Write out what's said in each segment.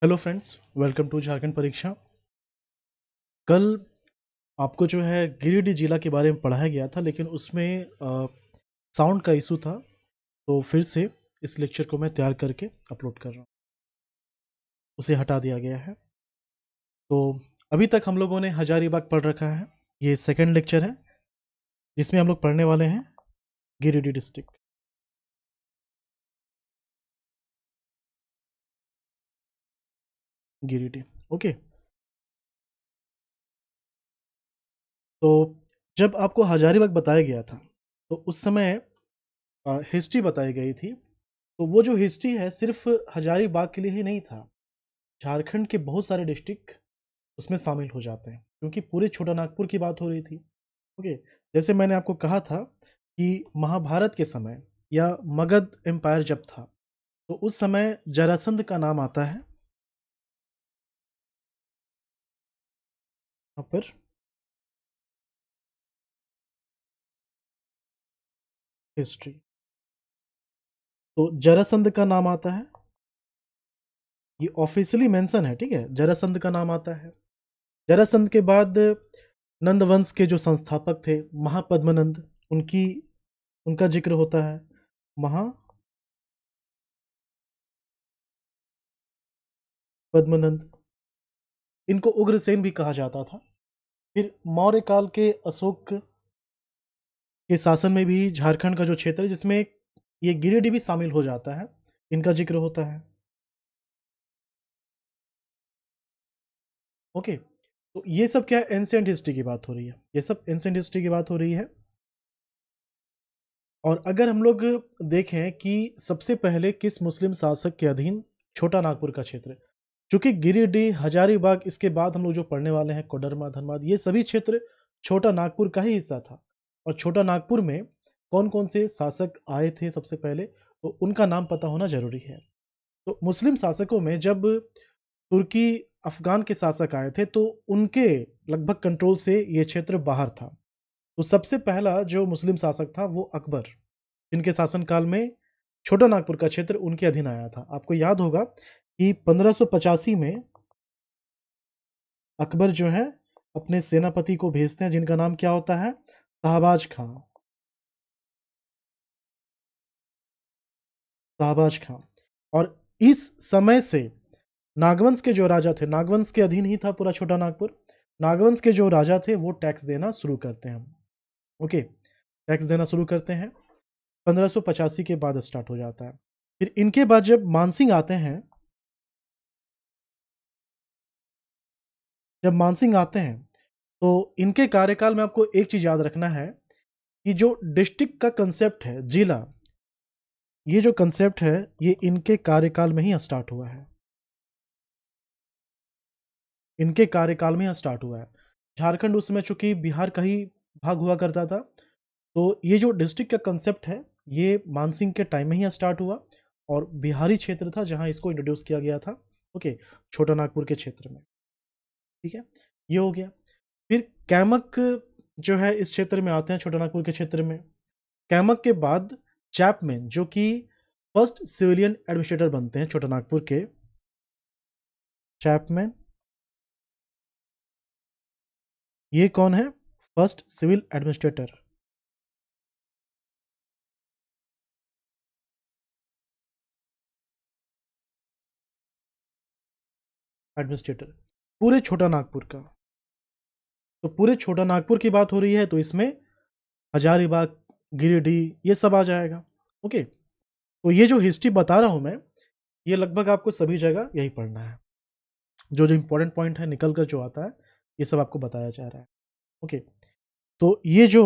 Hello friends, welcome to Jharkhand Pariksha. कल आपको जो है गिरिडीह जिला के बारे में पढ़ाया गया था, लेकिन उसमें साउंड का इशू था। तो फिर से इस लेक्चर को मैं तैयार करके अपलोड कर रहा हूँ। उसे हटा दिया गया है। तो अभी तक हम लोगों ने हजारीबाग पढ़ रखा है। ये सेकंड लेक्चर है जिसमें हम लोग पढ़ने वाले हैं गिरिडीह डिस्ट्रिक्ट। गिरिडीह, ओके। तो जब आपको हजारीबाग बताया गया था तो उस समय हिस्ट्री बताई गई थी। तो वो जो हिस्ट्री है सिर्फ हजारीबाग के लिए ही नहीं था, झारखंड के बहुत सारे डिस्ट्रिक्ट उसमें शामिल हो जाते हैं, क्योंकि पूरे छोटा नागपुर की बात हो रही थी। ओके। जैसे मैंने आपको कहा था कि महाभारत के समय या मगध एम्पायर जब था, तो उस समय जरासंध का नाम आता है यहाँ पर। हिस्ट्री, तो जरासंध का नाम आता है, ये ऑफिशियली मेंशन है, ठीक है। जरासंध का नाम आता है। जरासंध के बाद नंद वंश के जो संस्थापक थे महापद्मनंद, उनकी उनका जिक्र होता है। महापद्मनंद, इनको उग्रसेन भी कहा जाता था। फिर मौर्य काल के अशोक के शासन में भी झारखंड का जो क्षेत्र है, जिसमें ये गिरिडीह भी शामिल हो जाता है, इनका जिक्र होता है। ओके। तो ये सब क्या है, एंशिएंट हिस्ट्री की बात हो रही है, ये सब एंशिएंट हिस्ट्री की बात हो रही है। और अगर हम लोग देखें कि सबसे पहले किस मुस्लिम शासक के अधीन छोटा नागपुर का क्षेत्र, चूंकि गिरिडीह हजारीबाग इसके बाद हम लोग जो पढ़ने वाले हैं कोडरमा धनबाद, ये सभी क्षेत्र छोटा नागपुर का ही हिस्सा था। और छोटा नागपुर में कौन कौन से शासक आए थे सबसे पहले, तो उनका नाम पता होना जरूरी है। तो मुस्लिम शासकों में जब तुर्की अफगान के शासक आए थे, तो उनके लगभग कंट्रोल से ये क्षेत्र बाहर था। तो सबसे पहला जो मुस्लिम शासक था वो अकबर, जिनके शासनकाल में छोटा नागपुर का क्षेत्र उनके अधीन आया था। आपको याद होगा कि 1585 में अकबर जो है अपने सेनापति को भेजते हैं, जिनका नाम क्या होता है, शाहबाज खां। शाहबाज खां। और इस समय से नागवंश के जो राजा थे, नागवंश के अधीन ही था पूरा छोटा नागपुर। नागवंश के जो राजा थे वो टैक्स देना शुरू करते हैं। ओके, टैक्स देना शुरू करते हैं। 1585 के बाद स्टार्ट हो जाता है। फिर इनके बाद जब मानसिंह आते हैं, जब मानसिंह आते हैं तो इनके कार्यकाल में आपको एक चीज याद रखना है कि जो डिस्ट्रिक्ट का कंसेप्ट है, जिला, ये जो कंसेप्ट है ये इनके कार्यकाल में ही स्टार्ट हुआ है। इनके कार्यकाल में स्टार्ट हुआ है। झारखंड उस समय चूंकि बिहार का ही भाग हुआ करता था, तो ये जो डिस्ट्रिक्ट का कंसेप्ट है ये मानसिंह के टाइम में ही स्टार्ट हुआ। और बिहारी क्षेत्र था जहां इसको इंट्रोड्यूस किया गया था। ओके, छोटा नागपुर के क्षेत्र में। ठीक है, ये हो गया। फिर कैमक जो है इस क्षेत्र में आते हैं, छोटा नागपुर के क्षेत्र में। कैमक के बाद चैपमैन, जो कि फर्स्ट सिविलियन एडमिनिस्ट्रेटर बनते हैं छोटा नागपुर के। चैपमैन, ये कौन है, फर्स्ट सिविल एडमिनिस्ट्रेटर। एडमिनिस्ट्रेटर पूरे छोटा नागपुर का। तो पूरे छोटा नागपुर की बात हो रही है, तो इसमें हजारीबाग, गिरिडीह, ये सब आ जाएगा। ओके। तो ये जो हिस्ट्री बता रहा हूं मैं, ये लगभग आपको सभी जगह यही पढ़ना है। जो जो इंपॉर्टेंट पॉइंट है निकल कर जो आता है, ये सब आपको बताया जा रहा है। ओके। तो ये जो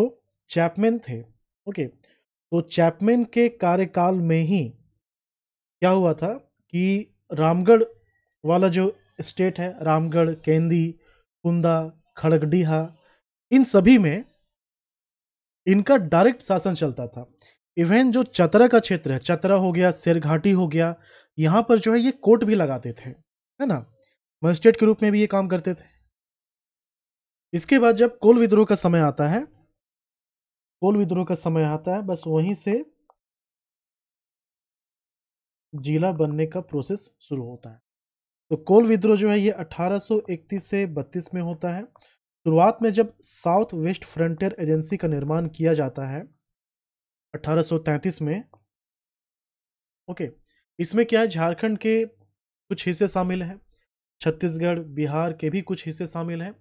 चैपमैन थे, ओके, तो चैपमैन के कार्यकाल में ही क्या हुआ था कि रामगढ़ वाला जो स्टेट है, रामगढ़, केंदी, कुंदा, खड़गडीहा, इन सभी में इनका डायरेक्ट शासन चलता था। इवन जो चतरा का क्षेत्र है, चतरा हो गया, शेरघाटी हो गया, यहाँ पर जो है ये कोर्ट भी लगाते थे, है ना, मजिस्ट्रेट के रूप में भी ये काम करते थे। इसके बाद जब कोल विद्रोह का समय आता है, कोल विद्रोह का समय आता है, बस वहीं से जिला बनने का प्रोसेस शुरू होता है। तो कोल विद्रोह जो है ये 1831 से 32 में होता है। शुरुआत में जब साउथ वेस्ट फ्रंटियर एजेंसी का निर्माण किया जाता है 1833 में, ओके, इसमें क्या है, झारखंड के कुछ हिस्से शामिल हैं, छत्तीसगढ़, बिहार के भी कुछ हिस्से शामिल हैं,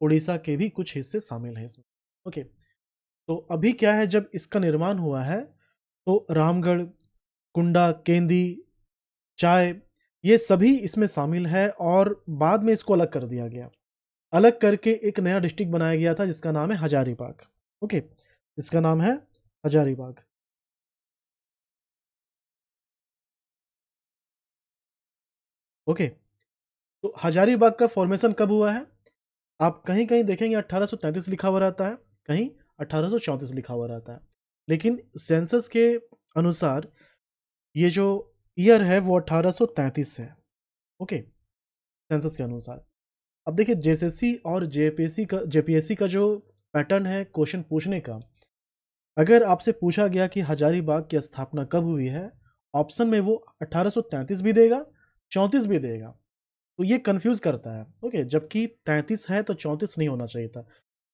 उड़ीसा के भी कुछ हिस्से शामिल हैं इसमें, ओके। तो अभी क्या है, जब इसका निर्माण हुआ है तो रामगढ़, कुंडा, केंदी, चाय, ये सभी इसमें शामिल है और बाद में इसको अलग कर दिया गया। अलग करके एक नया डिस्ट्रिक्ट बनाया गया था जिसका नाम है हजारीबाग, ओके, इसका नाम है हजारीबाग। ओके, तो हजारीबाग का फॉर्मेशन कब हुआ है? आप कहीं-कहीं देखेंगे 1833 लिखा हुआ रहता है, कहीं 1834 लिखा हुआ रहता है। लेकिन सेंसस के अनुसार ये जो ईयर है वो 1833 है, ओके, सेंसस के अनुसार। अब देखिए जेएसएससी और जेपीएससी का जो पैटर्न है क्वेश्चन पूछने का, अगर आपसे पूछा गया कि हजारीबाग की स्थापना कब हुई है, ऑप्शन में वो 1833 भी देगा, 34 भी देगा। तो ये कन्फ्यूज़ करता है, ओके, जबकि 33 है तो 34 नहीं होना चाहिए था।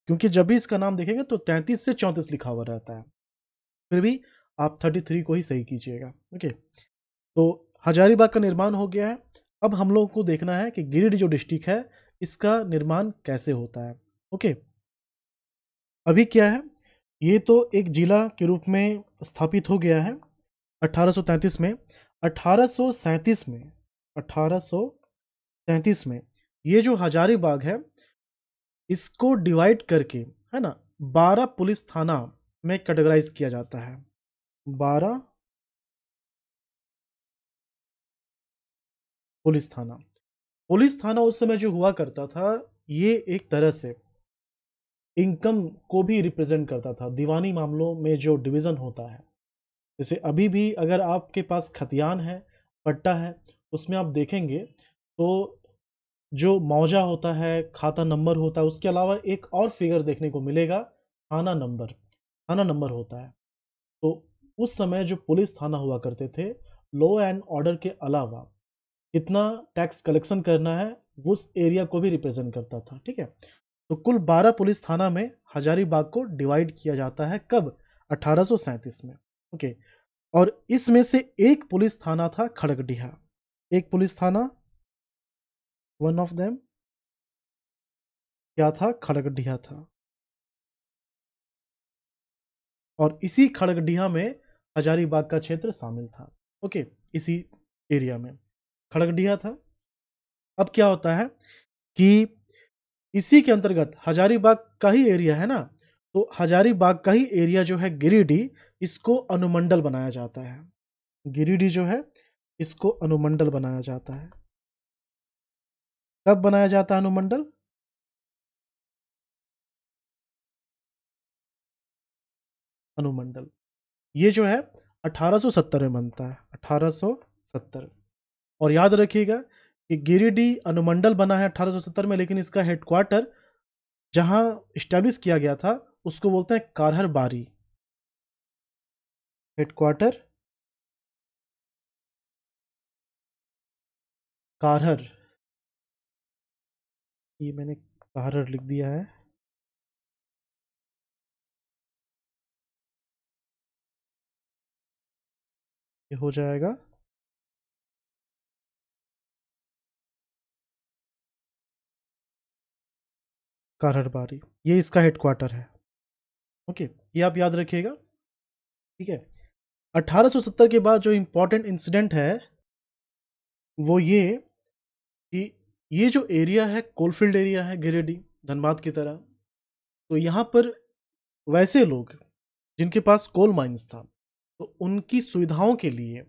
क्योंकि जब भी इसका नाम देखेंगे तो 33 से 34 लिखा हुआ रहता है। फिर भी आप 33 को ही सही कीजिएगा, ओके। तो हजारीबाग का निर्माण हो गया है। अब हम लोगों को देखना है कि गिरिडीह जो डिस्ट्रिक्ट है, इसका निर्माण कैसे होता है, ओके। अभी क्या है, ये तो एक जिला के रूप में स्थापित हो गया है 1833 में। 1837 में 1837 में ये जो हजारीबाग है, इसको डिवाइड करके, है ना, 12 पुलिस थाना में कैटेगराइज किया जाता है। 12 पुलिस थाना। पुलिस थाना उस समय जो हुआ करता था, ये एक तरह से इनकम को भी रिप्रेजेंट करता था। दीवानी मामलों में जो डिवीज़न होता है, जैसे अभी भी अगर आपके पास खतियान है, पट्टा है, उसमें आप देखेंगे तो जो मौजा होता है, खाता नंबर होता है, उसके अलावा एक और फिगर देखने को मिलेगा, थाना नंबर। थाना नंबर होता है। तो उस समय जो पुलिस थाना हुआ करते थे, लॉ एंड ऑर्डर के अलावा कितना टैक्स कलेक्शन करना है, उस एरिया को भी रिप्रेजेंट करता था, ठीक है? तो कुल 12 पुलिस थाना में हजारीबाग को डिवाइड किया जाता है, कब? 1837 में, ओके। और इसमें से एक पुलिस थाना था खड़गडिहा। एक पुलिस थाना, वन ऑफ देम क्या था? खड़गडिहा था। और इसी खड़गडिहा में हजारीबाग का क्षेत्र शामिल था, ओके, इसी एरिया में खड़गडिहा था। अब क्या होता है कि इसी के अंतर्गत हजारीबाग का ही एरिया है ना, तो हजारीबाग का ही एरिया जो है गिरिडीह, इसको अनुमंडल बनाया जाता है। गिरिडीह जो है, इसको अनुमंडल बनाया जाता है। कब बनाया जाता है अनुमंडल? अनुमंडल ये जो है 1870 में बनता है, 1870। और याद रखिएगा कि गिरिडीह अनुमंडल बना है 1870 में, लेकिन इसका हेडक्वार्टर जहां इस्टेब्लिश किया गया था उसको बोलते हैं कारहर बारी। हेडक्वार्टर कारहर, ये मैंने कारहर लिख दिया है, ये हो जाएगा कारहर बारी, ये इसका हेडक्वार्टर है, ओके, ये आप याद रखिएगा, ठीक है। 1870 के बाद जो इंपॉर्टेंट इंसिडेंट है वो ये कि ये जो एरिया है कोलफील्ड एरिया है, गिरिडीह धनबाद की तरह। तो यहाँ पर वैसे लोग जिनके पास कोल माइंस था, तो उनकी सुविधाओं के लिए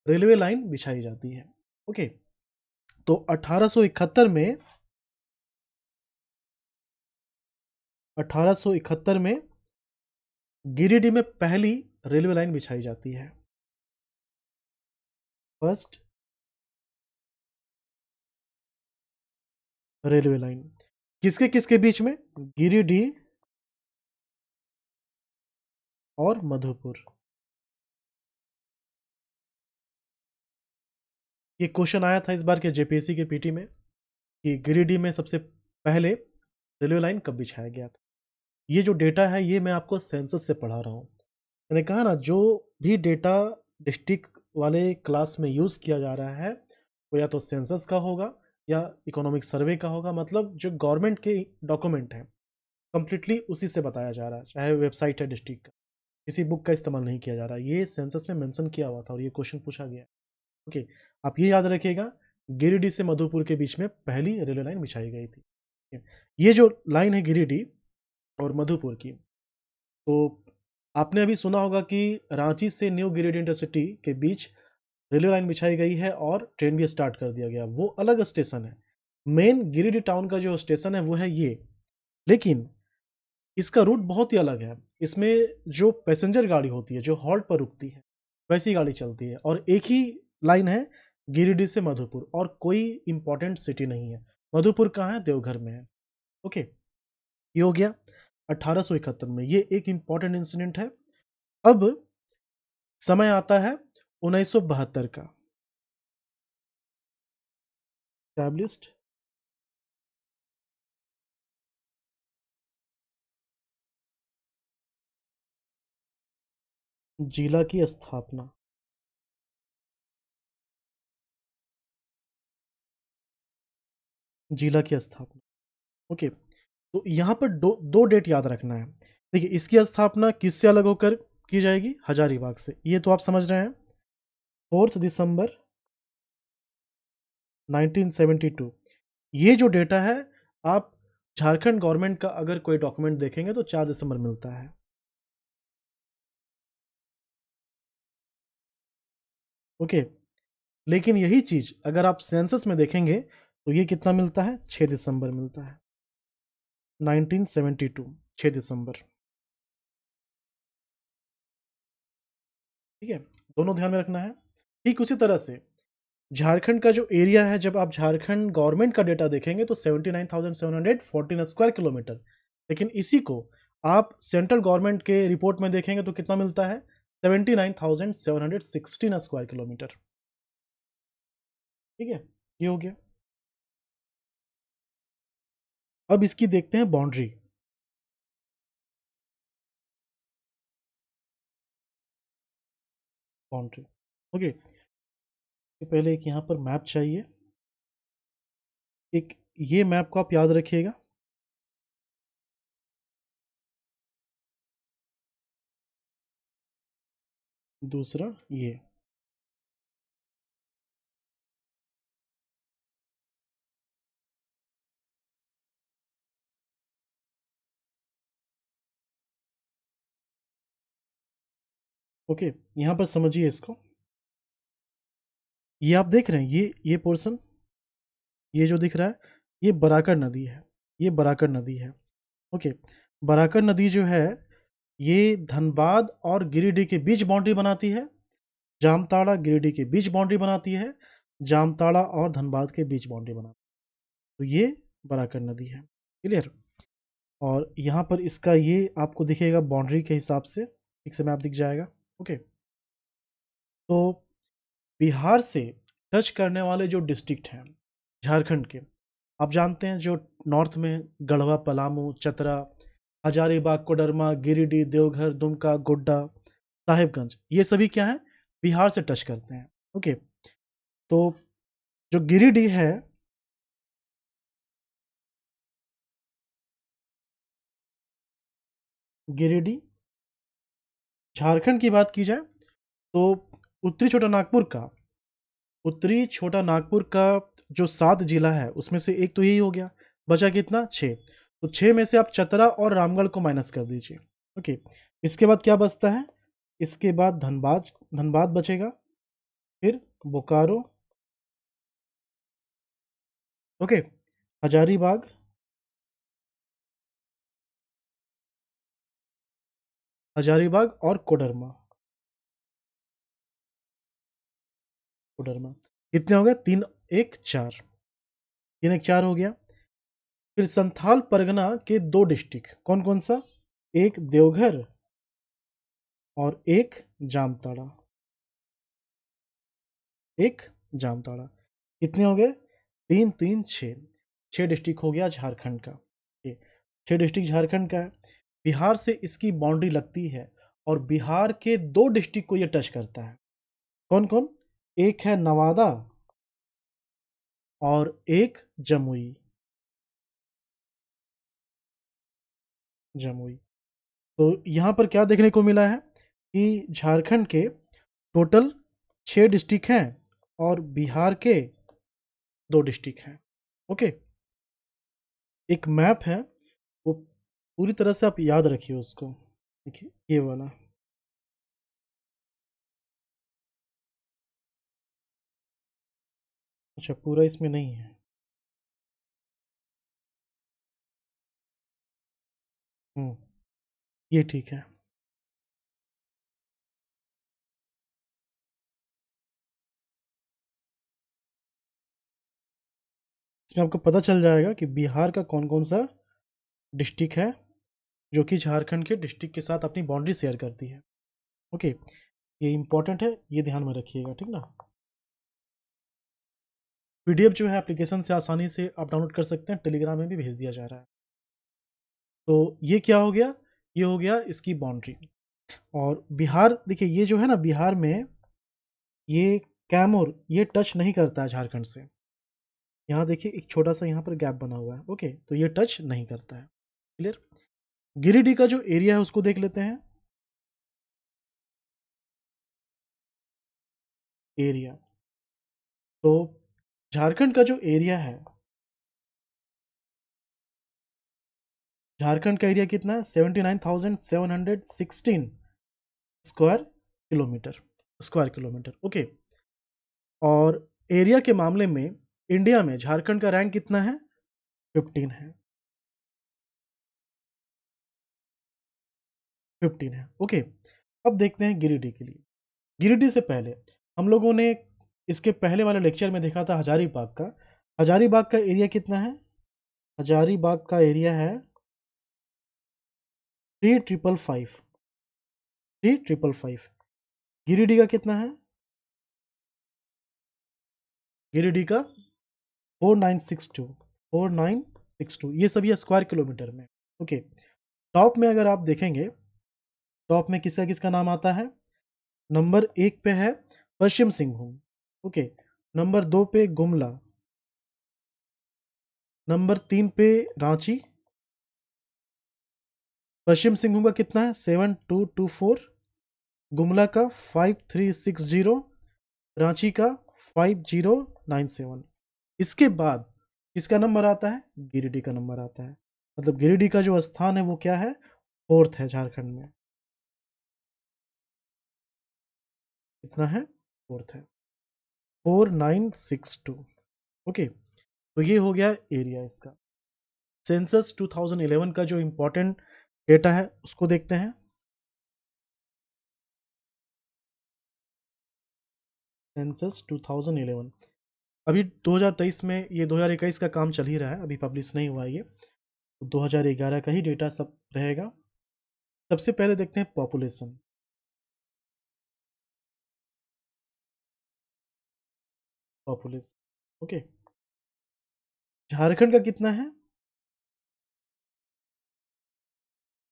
रेलवे लाइन बिछाई जाती है, ओके। तो 1871 में 1871 में गिरिडीह में पहली रेलवे लाइन बिछाई जाती है, फर्स्ट रेलवे लाइन। किसके किसके बीच में? गिरिडीह और मधुपुर। ये क्वेश्चन आया था इस बार के जेपीएससी के पीटी में कि गिरिडीह में सबसे पहले रेलवे लाइन कब बिछाया गया था। ये जो डेटा है ये मैं आपको सेंसस से पढ़ा रहा हूँ। मैंने कहा ना जो भी डेटा डिस्ट्रिक्ट वाले क्लास में यूज़ किया जा रहा है वो या तो सेंसस का होगा या इकोनॉमिक सर्वे का होगा, मतलब जो गवर्नमेंट के डॉक्यूमेंट हैं कंप्लीटली उसी से बताया जा रहा है, चाहे वेबसाइट है डिस्ट्रिक्ट का, किसी बुक का इस्तेमाल नहीं किया जा रहा है। ये सेंसस में मेंशन किया हुआ था और ये क्वेश्चन पूछा गया है। ओके, आप ये याद रखिएगा, गिरिडीह से मधुपुर के बीच में पहली रेलवे लाइन बिछाई गई थी। ये जो लाइन है गिरिडीह और मधुपुर की, तो आपने अभी सुना होगा कि रांची से न्यू गिरिडीह इंटरसिटी के बीच रेलवे लाइन बिछाई गई है और ट्रेन भी स्टार्ट कर दिया गया। वो अलग स्टेशन है। मेन गिरिडीह टाउन का जो स्टेशन है वो है ये, लेकिन इसका रूट बहुत ही अलग है। इसमें जो पैसेंजर गाड़ी होती है जो हॉल्ट पर रुकती है वैसी गाड़ी चलती है और एक ही लाइन है गिरिडीह से मधुपुर और कोई इंपॉर्टेंट सिटी नहीं है। मधुपुर कहाँ है? देवघर में है। ओके, ये हो गया 1871 में। ये एक इंपॉर्टेंट इंसिडेंट है। अब समय आता है 1972 का। एस्टैब्लिश्ड जिला की स्थापना। जिला की स्थापना। ओके, तो यहाँ पर दो डेट याद रखना है। देखिए, इसकी स्थापना किससे अलग होकर की जाएगी? हजारीबाग से। ये तो आप समझ रहे हैं। 4 दिसंबर 1972। ये जो डेटा है, आप झारखंड गवर्नमेंट का अगर कोई डॉक्यूमेंट देखेंगे तो 4 दिसंबर मिलता है। ओके, लेकिन यही चीज अगर आप सेंसस में देखेंगे तो ये कितना मिलता है? 6 दिसंबर मिलता है। 1972, 6 दिसंबर। ठीक है, दोनों ध्यान में रखना है। ठीक उसी तरह से झारखंड का जो एरिया है, जब आप झारखंड गवर्नमेंट का डेटा देखेंगे तो 79,714 स्क्वायर किलोमीटर, लेकिन इसी को आप सेंट्रल गवर्नमेंट के रिपोर्ट में देखेंगे तो कितना मिलता है? 79,716 स्क्वायर किलोमीटर। ठीक है, ये हो गया। अब इसकी देखते हैं बाउंड्री। बाउंड्री। ओके, तो पहले एक यहाँ पर मैप चाहिए। एक ये मैप को आप याद रखिएगा। दूसरा ये। ओके, यहाँ पर समझिए इसको। ये आप देख रहे हैं, ये पोर्शन, ये जो दिख रहा है, ये बराकर नदी है। ये बराकर नदी है। ओके, बराकर नदी जो है ये धनबाद और गिरिडीह के बीच बाउंड्री बनाती है। जामताड़ा गिरिडीह के बीच बाउंड्री बनाती है। जामताड़ा और धनबाद के बीच बाउंड्री बनाती है। तो ये बराकर नदी है। क्लियर? और यहाँ पर इसका ये आपको दिखेगा बाउंड्री के हिसाब से, ठीक से मैप दिख जाएगा। ओके, तो बिहार से टच करने वाले जो डिस्ट्रिक्ट हैं झारखंड के, आप जानते हैं जो नॉर्थ में गढ़वा, पलामू, चतरा, हजारीबाग, कोडरमा, गिरिडीह, देवघर, दुमका, गोड्डा, साहेबगंज, ये सभी क्या है? बिहार से टच करते हैं। ओके, तो जो गिरिडीह है, गिरिडीह झारखंड की बात की जाए तो उत्तरी छोटा नागपुर का, उत्तरी छोटा नागपुर का जो 7 जिला है उसमें से एक तो यही हो गया। बचा कितना? 6। तो 6 में से आप चतरा और रामगढ़ को माइनस कर दीजिए। ओके, इसके बाद क्या बचता है? इसके बाद धनबाद, धनबाद बचेगा, फिर बोकारो। ओके, हजारीबाग, हजारीबाग और कोडरमा। कोडरमा कितने हो गए? 3 1 4। 3 1 4 हो गया। फिर संथाल परगना के 2 डिस्ट्रिक्ट, कौन कौन सा? एक देवघर और एक जामताड़ा। एक जामताड़ा। कितने हो गए? 3 3 6, 6 डिस्ट्रिक्ट हो गया झारखंड का। ये 6 डिस्ट्रिक्ट झारखंड का है। बिहार से इसकी बाउंड्री लगती है और बिहार के 2 डिस्ट्रिक्ट को ये टच करता है। कौन कौन? एक है नवादा और एक जमुई। जमुई। तो यहाँ पर क्या देखने को मिला है कि झारखंड के टोटल 6 डिस्ट्रिक्ट हैं और बिहार के 2 डिस्ट्रिक्ट हैं। ओके। एक मैप है, वो पूरी तरह से आप याद रखिए उसको। देखिए ये वाला। अच्छा, पूरा इसमें नहीं है। हम्म, ये ठीक है। इसमें आपको पता चल जाएगा कि बिहार का कौन कौन सा डिस्ट्रिक्ट है जो कि झारखंड के डिस्ट्रिक्ट के साथ अपनी बाउंड्री शेयर करती है। ओके, ये इंपॉर्टेंट है, ये ध्यान में रखिएगा, ठीक ना। पीडीएफ जो है एप्लीकेशन से आसानी से आप डाउनलोड कर सकते हैं, टेलीग्राम में भी भेज दिया जा रहा है। तो ये क्या हो गया? ये हो गया इसकी बाउंड्री। और बिहार, देखिए ये जो है ना, बिहार में ये कैमूर ये टच नहीं करता है झारखंड से। यहाँ देखिए एक छोटा सा यहाँ पर गैप बना हुआ है। ओके, तो ये टच नहीं करता है। क्लियर। गिरिडीह का जो एरिया है उसको देख लेते हैं। एरिया, तो झारखंड का जो एरिया है, झारखंड का एरिया कितना है? 79,716 स्क्वायर किलोमीटर। ओके। और एरिया के मामले में इंडिया में झारखंड का रैंक कितना है? 15 है। 15 है। ओके। अब देखते हैं गिरिडीह के लिए। गिरिडीह से पहले हम लोगों ने इसके पहले वाले लेक्चर में देखा था हजारीबाग का। हजारीबाग का एरिया कितना है? हजारीबाग का एरिया है 3555। 3555। गिरिडीह का कितना है? गिरिडीह का 4962। 4962, ये सभी स्क्वायर किलोमीटर में। ओके। टॉप में अगर आप देखेंगे, टॉप में किसका किसका नाम आता है? नंबर 1 पे है पश्चिम सिंहभूम। ओके। नंबर 2 पे गुमला। नंबर 3 पे रांची। पश्चिम सिंहभूम का कितना है? 7224। गुमला का 5360। रांची का 5097। इसके बाद किसका नंबर आता है? गिरिडीह का नंबर आता है। मतलब गिरिडीह का जो स्थान है वो क्या है? 4th है झारखंड में। कितना है? 4th है। 4962। ओके। तो ये हो गया एरिया इसका। सेंसस 2011 का जो इंपॉर्टेंट डेटा है उसको देखते हैं। सेंसस 2011 अभी 2023 में, ये 2021 का काम चल ही रहा है, अभी पब्लिश नहीं हुआ है ये। तो 2011 का ही डेटा सब रहेगा। सबसे पहले देखते हैं पॉपुलेशन। पॉपुलेशन। ओके। झारखंड का कितना है?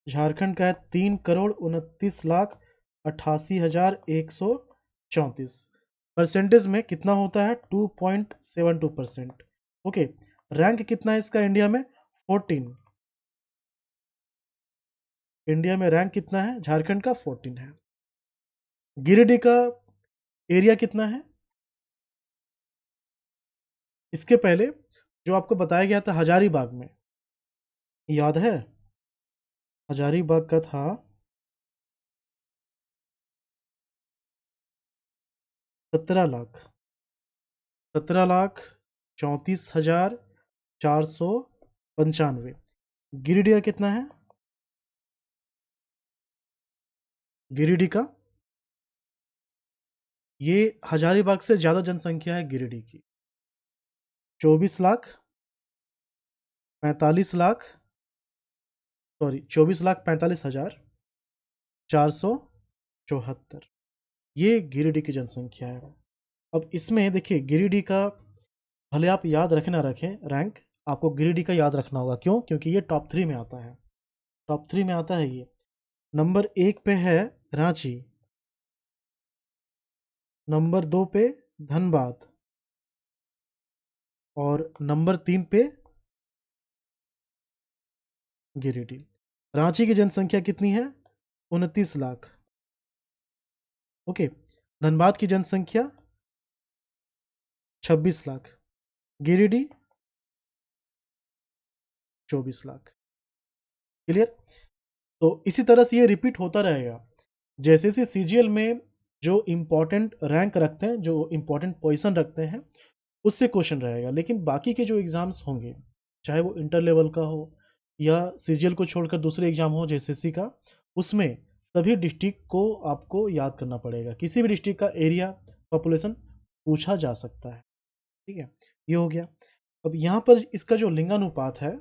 झारखंड का है 3,29,88,134। परसेंटेज में कितना होता है? 2.72%। ओके। रैंक कितना है इसका इंडिया में? 14। इंडिया में रैंक कितना है झारखंड का? 14 है। गिरिडीह का एरिया कितना है? इसके पहले जो आपको बताया गया था हजारीबाग में, याद है? हजारीबाग का था 17 लाख। 17,34,495। गिरिडीह कितना है? गिरिडीह का, ये हजारीबाग से ज़्यादा जनसंख्या है गिरिडीह की। 24 लाख, 45 लाख, सॉरी 24,45,474। ये गिरिडीह की जनसंख्या है। अब इसमें देखिए गिरिडीह का भले आप याद रखें ना रखें रैंक, आपको गिरिडीह का याद रखना होगा। क्यों? क्योंकि ये टॉप 3 में आता है। टॉप 3 में आता है ये। नंबर 1 पे है रांची, नंबर 2 पे धनबाद और नंबर 3 पे गिरिडीह। रांची की जनसंख्या कितनी है? 29 लाख। ओके। धनबाद की जनसंख्या 26 लाख। गिरिडीह 24 लाख। क्लियर? तो इसी तरह से ये रिपीट होता रहेगा। जैसे जैसे सीजीएल में जो इंपॉर्टेंट रैंक रखते हैं, जो इंपॉर्टेंट पोजीशन रखते हैं, उससे क्वेश्चन रहेगा। लेकिन बाकी के जो एग्जाम्स होंगे, चाहे वो इंटर लेवल का हो या सीजीएल को छोड़कर दूसरे एग्जाम हो जैसे एसएससी का, उसमें सभी डिस्ट्रिक्ट को आपको याद करना पड़ेगा। किसी भी डिस्ट्रिक्ट का एरिया, पॉपुलेशन पूछा जा सकता है। ठीक है, ये हो गया। अब यहाँ पर इसका जो लिंगानुपात है,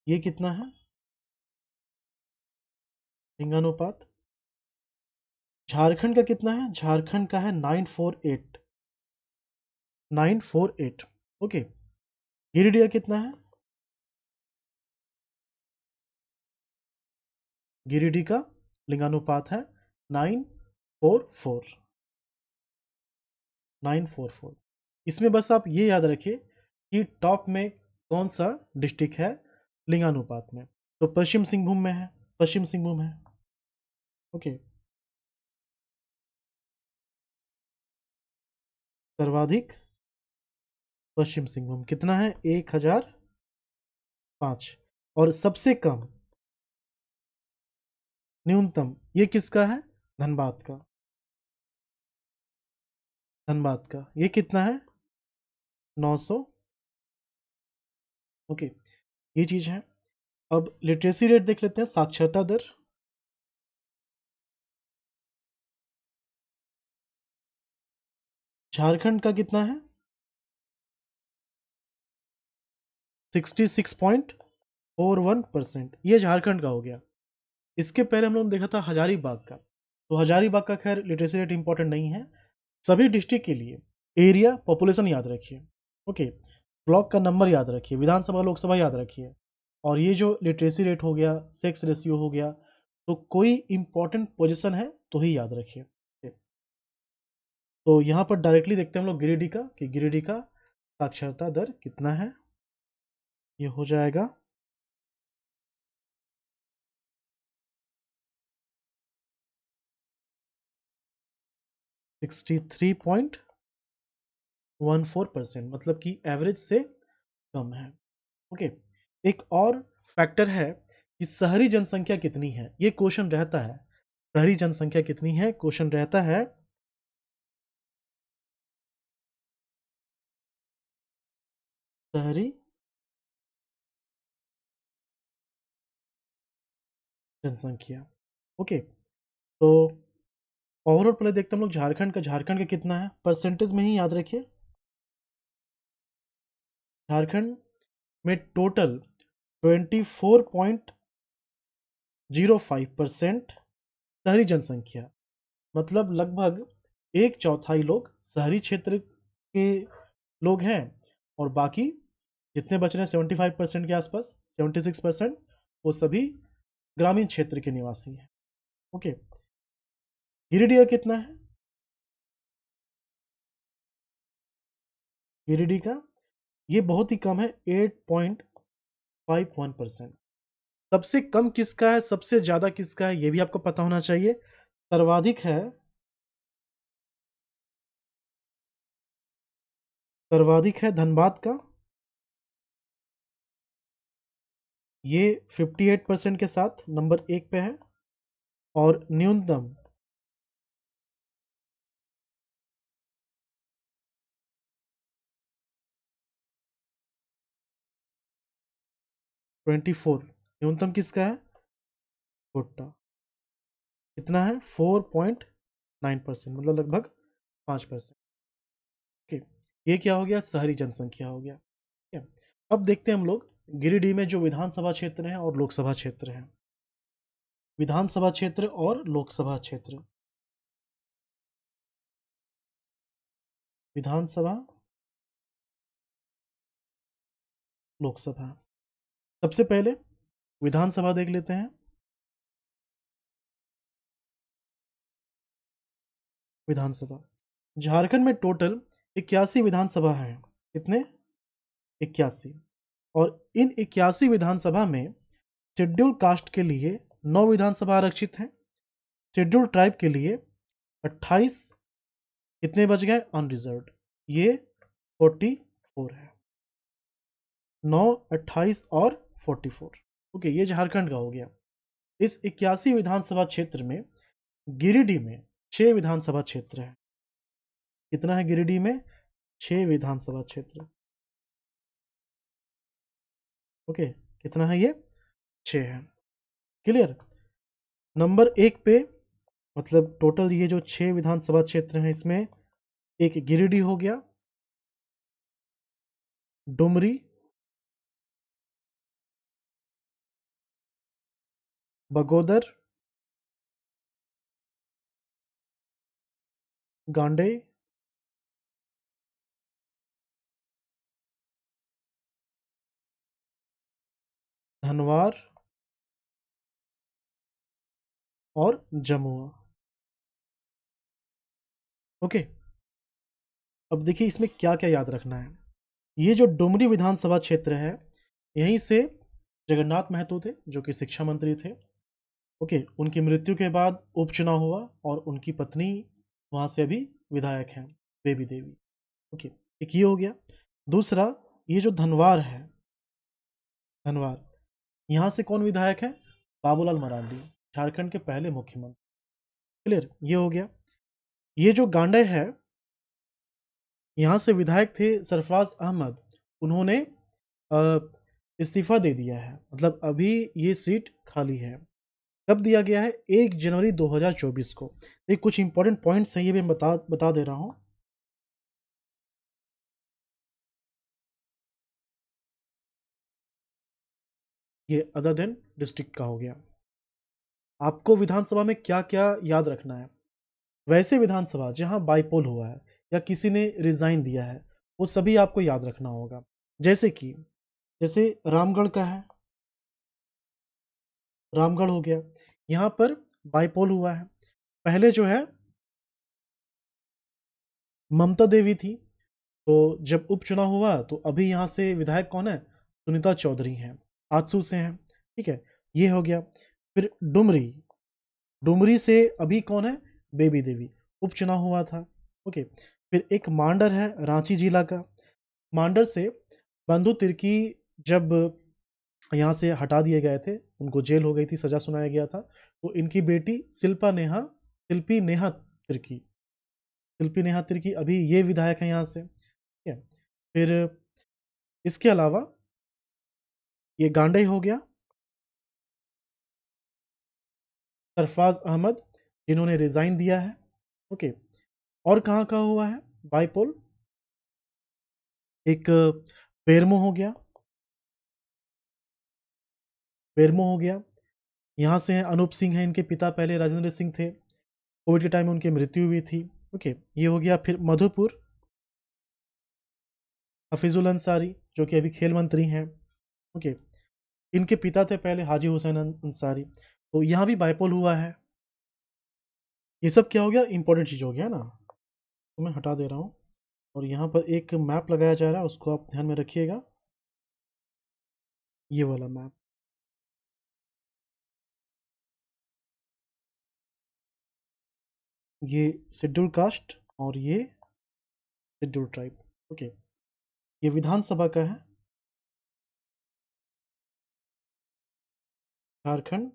ये कितना है? लिंगानुपात झारखंड का कितना है? झारखंड का है 948। 948। ओके। गिरिडीह कितना है? गिरिडीह का लिंगानुपात है 944। 944। इसमें बस आप ये याद रखिए कि टॉप में कौन सा डिस्ट्रिक्ट है लिंगानुपात में। तो पश्चिम सिंहभूम में है, पश्चिम सिंहभूम है। ओके। सर्वाधिक पश्चिम सिंहभूम कितना है? 1005। और सबसे कम न्यूनतम ये किसका है? धनबाद का। धनबाद का ये कितना है? 900। ओके, ये चीज है। अब लिटरेसी रेट देख लेते हैं, साक्षरता दर। झारखंड का कितना है? 66.41%। ये झारखंड का हो गया। इसके पहले हम लोगों ने देखा था हजारीबाग का। तो हजारीबाग का खैर लिटरेसी रेट इंपॉर्टेंट नहीं है। सभी डिस्ट्रिक्ट के लिए एरिया, पॉपुलेशन याद रखिए। ओके। ब्लॉक का नंबर याद रखिए, विधानसभा लोकसभा याद रखिए। और ये जो लिटरेसी रेट हो गया, सेक्स रेशियो हो गया, तो कोई इंपॉर्टेंट पोजीशन है तो ही याद रखिए। तो यहाँ पर डायरेक्टली देखते हैं हम लोग गिरिडीह का, कि गिरिडीह का साक्षरता दर कितना है। ये हो जाएगा 63.14%, मतलब कि एवरेज से कम है। ओके। एक और फैक्टर है कि शहरी जनसंख्या कितनी है, ये क्वेश्चन रहता है। शहरी जनसंख्या कितनी है, क्वेश्चन रहता है। शहरी जनसंख्या। ओके। तो ओवरऑल पहले देखते हैं हम लोग झारखंड का। झारखंड का कितना है, परसेंटेज में ही याद रखिए। झारखंड में टोटल 24.05% शहरी जनसंख्या, मतलब लगभग एक चौथाई लोग शहरी क्षेत्र के लोग हैं, और बाकी जितने बच रहे हैं 75% के आसपास, 76%, वो सभी ग्रामीण क्षेत्र के निवासी हैं। ओके। गिरिडीह कितना है? गिरिडीह का ये बहुत ही कम है, 8.51%। सबसे कम किसका है, सबसे ज्यादा किसका है, ये भी आपको पता होना चाहिए। सर्वाधिक है, सर्वाधिक है धनबाद का। ये 58% के साथ नंबर 1 पे है। और न्यूनतम 24। न्यूनतम किसका है? भुट्टा। कितना है? 4.9%, मतलब लगभग 5%। ओके। ये क्या हो गया? शहरी जनसंख्या हो गया। ठीक है। अब देखते हैं हम लोग गिरिडीह में जो विधानसभा क्षेत्र हैं और लोकसभा क्षेत्र हैं। विधानसभा क्षेत्र और लोकसभा क्षेत्र। विधानसभा, लोकसभा। सबसे पहले विधानसभा देख लेते हैं। विधानसभा, झारखंड में टोटल 81 विधानसभा हैं। कितने? 81। और इन 81 विधानसभा में शेड्यूल कास्ट के लिए 9 विधानसभा आरक्षित हैं। शेड्यूल ट्राइब के लिए 28, कितने बच गए? अनरिजर्व्ड। ये 44 है। 9, 28 और 44। ओके, ये झारखंड का हो गया। इस 81 विधानसभा क्षेत्र में गिरिडीह में 6 विधानसभा क्षेत्र है। कितना है गिरिडीह में? 6 विधानसभा क्षेत्र। ओके, कितना है ये? 6 है। क्लियर? नंबर 1 पे, मतलब टोटल ये जो 6 विधानसभा क्षेत्र हैं, इसमें एक गिरिडीह हो गया, डुमरी, बगोदर, गांडेय, धनवार और जमुआ। ओके, अब देखिए इसमें क्या क्या याद रखना है। ये जो डुमरी विधानसभा क्षेत्र है, यहीं से जगन्नाथ महतो थे, जो कि शिक्षा मंत्री थे। ओके, उनकी मृत्यु के बाद उपचुनाव हुआ और उनकी पत्नी वहां से अभी विधायक हैं, बेबी देवी। ओके, एक ये हो गया। दूसरा, ये जो धनवार है, धनवार, यहाँ से कौन विधायक है? बाबूलाल मरांडी, झारखंड के पहले मुख्यमंत्री। क्लियर? ये हो गया। ये जो गांडे है, यहाँ से विधायक थे सरफराज अहमद, उन्होंने इस्तीफा दे दिया है, मतलब अभी ये सीट खाली है। कब दिया गया है? 1 जनवरी 2024 को। ये कुछ इंपॉर्टेंट पॉइंट्स हैं, ये मैं बता दे रहा हूँ। ये अदर देन डिस्ट्रिक्ट का हो गया। आपको विधानसभा में क्या क्या याद रखना है? वैसे विधानसभा जहां बाईपोल हुआ है या किसी ने रिजाइन दिया है, वो सभी आपको याद रखना होगा। जैसे कि, जैसे रामगढ़ का है, रामगढ़ हो गया, यहाँ पर बाईपोल हुआ है। पहले जो है ममता देवी थी, तो जब उपचुनाव हुआ तो अभी यहाँ से विधायक कौन है? सुनीता चौधरी हैं, आजसू से हैं। ठीक है, ये हो गया। फिर डुमरी, डुमरी से अभी कौन है? बेबी देवी, उपचुनाव हुआ था। ओके, फिर एक मांडर है, रांची जिला का। मांडर से बंधु तिर्की जब यहाँ से हटा दिए गए थे, उनको जेल हो गई थी, सजा सुनाया गया था, तो इनकी बेटी शिल्पी नेहा तिर्की, शिल्पी नेहा तिर्की अभी ये विधायक है यहाँ से। ठीक है, फिर इसके अलावा ये गांडे हो गया, सरफराज अहमद, जिन्होंने रिजाइन दिया है। ओके, और कहाँ का हुआ है बाईपोल? एक बेरमो हो गया, बेरमो हो गया, यहाँ से हैं अनूप सिंह हैं, इनके पिता पहले राजेंद्र सिंह थे, कोविड के टाइम में उनकी मृत्यु हुई थी। ओके, ये हो गया। फिर मधुपुर, हफीजुल अंसारी, जो कि अभी खेल मंत्री हैं। ओके, इनके पिता थे पहले हाजी हुसैन अंसारी, तो यहाँ भी बाईपोल हुआ है। ये सब क्या हो गया? इंपॉर्टेंट चीज़ हो गया ना, तो मैं हटा दे रहा हूँ। और यहाँ पर एक मैप लगाया जा रहा है, उसको आप ध्यान में रखिएगा, ये वाला मैप। ये शेड्यूल कास्ट और ये शेड्यूल ट्राइब। ओके, ये विधानसभा का है, झारखंड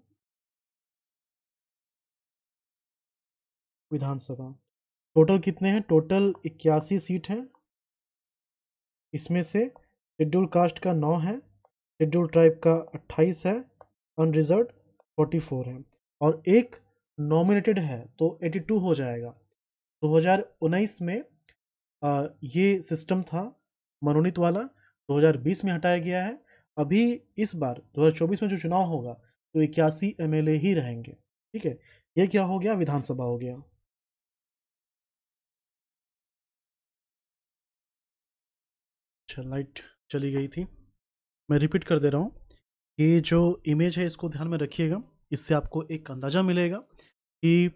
विधानसभा। टोटल कितने हैं? टोटल 81 सीट हैं। इसमें से शेड्यूल कास्ट का 9 है, शेड्यूल ट्राइब का 28 है, अनरिजर्व 44 है, और एक नॉमिनेटेड है, तो 82 हो जाएगा। 2019 में ये सिस्टम था मनोनीत वाला, 2020 में हटाया गया है। अभी इस बार 2024 में जो चुनाव होगा, तो 81 एमएलए ही रहेंगे। ठीक है, ये क्या हो गया? विधानसभा हो गया। अच्छा, लाइट चली गई थी। मैं रिपीट कर दे रहा हूँ। ये जो इमेज है इसको ध्यान में रखिएगा। इससे आपको एक अंदाज़ा मिलेगा कि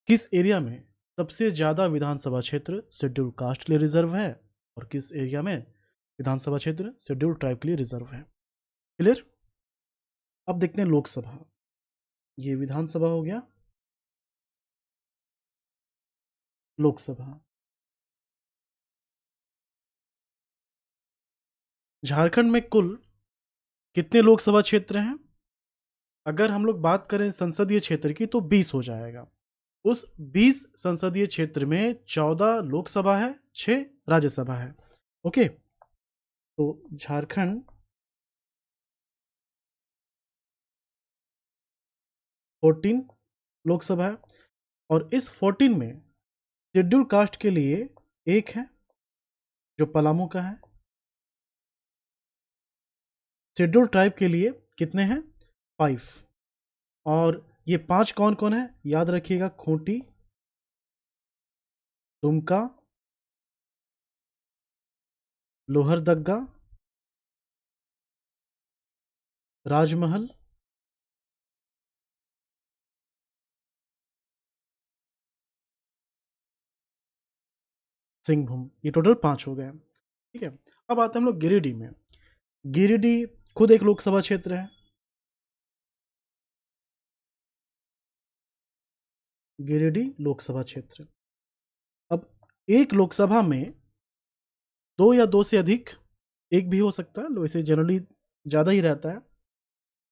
किस एरिया में सबसे ज़्यादा विधानसभा क्षेत्र शेड्यूल कास्ट के लिए रिज़र्व है और किस एरिया में विधानसभा क्षेत्र शेड्यूल ट्राइब के लिए रिज़र्व है। क्लियर? अब देखते हैं लोकसभा। ये विधानसभा हो गया। लोकसभा। झारखंड में कुल कितने लोकसभा क्षेत्र हैं? अगर हम लोग बात करें संसदीय क्षेत्र की तो 20 हो जाएगा। उस 20 संसदीय क्षेत्र में 14 लोकसभा है, 6 राज्यसभा है। ओके, तो झारखंड 14 लोकसभा है और इस 14 में शेड्यूल कास्ट के लिए एक है जो पलामू का है। शेड्यूल ट्राइब के लिए कितने हैं? 5। और ये 5 कौन कौन है? याद रखिएगा, खूंटी, दुमका, लोहरदग्गा, राजमहल, सिंहभूम। ये टोटल 5 हो गए। ठीक है, अब आते हैं हम लोग गिरिडीह में। गिरिडीह खुद एक लोकसभा क्षेत्र है। गिरिडीह लोकसभा क्षेत्र। अब एक लोकसभा में 2 या 2 से अधिक, एक भी हो सकता है, वैसे जनरली ज़्यादा ही रहता है।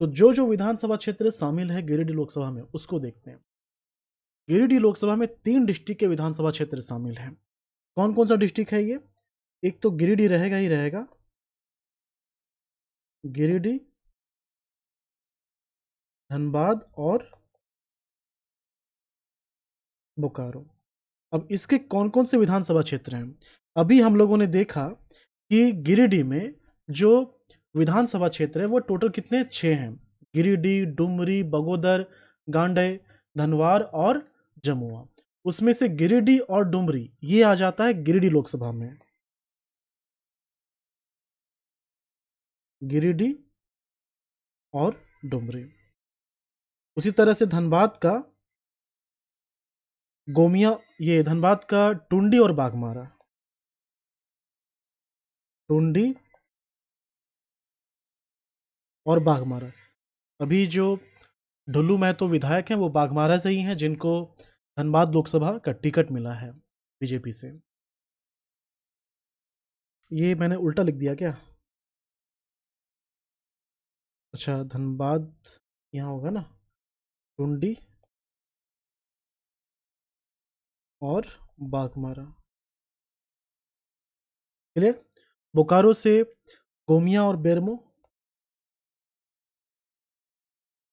तो जो विधानसभा क्षेत्र शामिल है गिरिडीह लोकसभा में उसको देखते हैं। गिरिडीह लोकसभा में 3 डिस्ट्रिक्ट के विधानसभा क्षेत्र शामिल हैं। कौन कौन सा डिस्ट्रिक्ट है ये? एक तो गिरिडीह रहेगा ही रहेगा, गिरिडीह, धनबाद और बोकारो। अब इसके कौन कौन से विधानसभा क्षेत्र हैं? अभी हम लोगों ने देखा कि गिरिडीह में जो विधानसभा क्षेत्र है वो टोटल कितने? 6 हैं। गिरिडीह, डुमरी, बगोदर, गांडेय, धनवार और जमुआ। उसमें से गिरिडीह और डुमरी ये आ जाता है गिरिडीह लोकसभा में। गिरिडीह और डुमरी। उसी तरह से धनबाद का गोमिया, ये धनबाद का टुंडी और बाघमारा। टुंडी और बाघमारा। अभी जो ढुल्लू महतो विधायक हैं वो बाघमारा से ही हैं, जिनको धनबाद लोकसभा का टिकट मिला है बीजेपी से। ये मैंने उल्टा लिख दिया क्या? अच्छा, धनबाद यहाँ होगा ना, टुंडी और बाघमारा। क्लियर? बोकारो से गोमिया और बेरमो।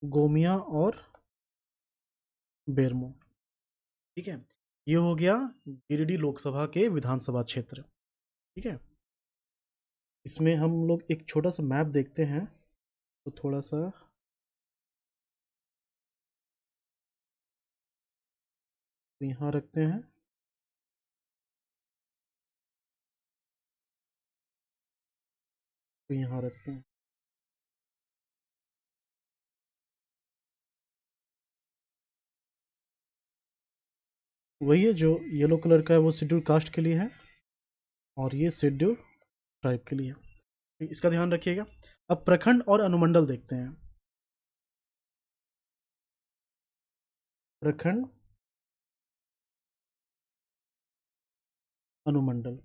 गोमिया और बेरमो। ठीक है, ये हो गया गिरिडीह लोकसभा के विधानसभा क्षेत्र। ठीक है, इसमें हम लोग एक छोटा सा मैप देखते हैं तो थोड़ा सा यहाँ रखते हैं। तो यहाँ रखते हैं। वही है जो येलो कलर का है, वो शेड्यूल कास्ट के लिए है और ये शेड्यूल ट्राइब के लिए है। तो इसका ध्यान रखिएगा। अब प्रखंड और अनुमंडल देखते हैं। प्रखंड, अनुमंडल।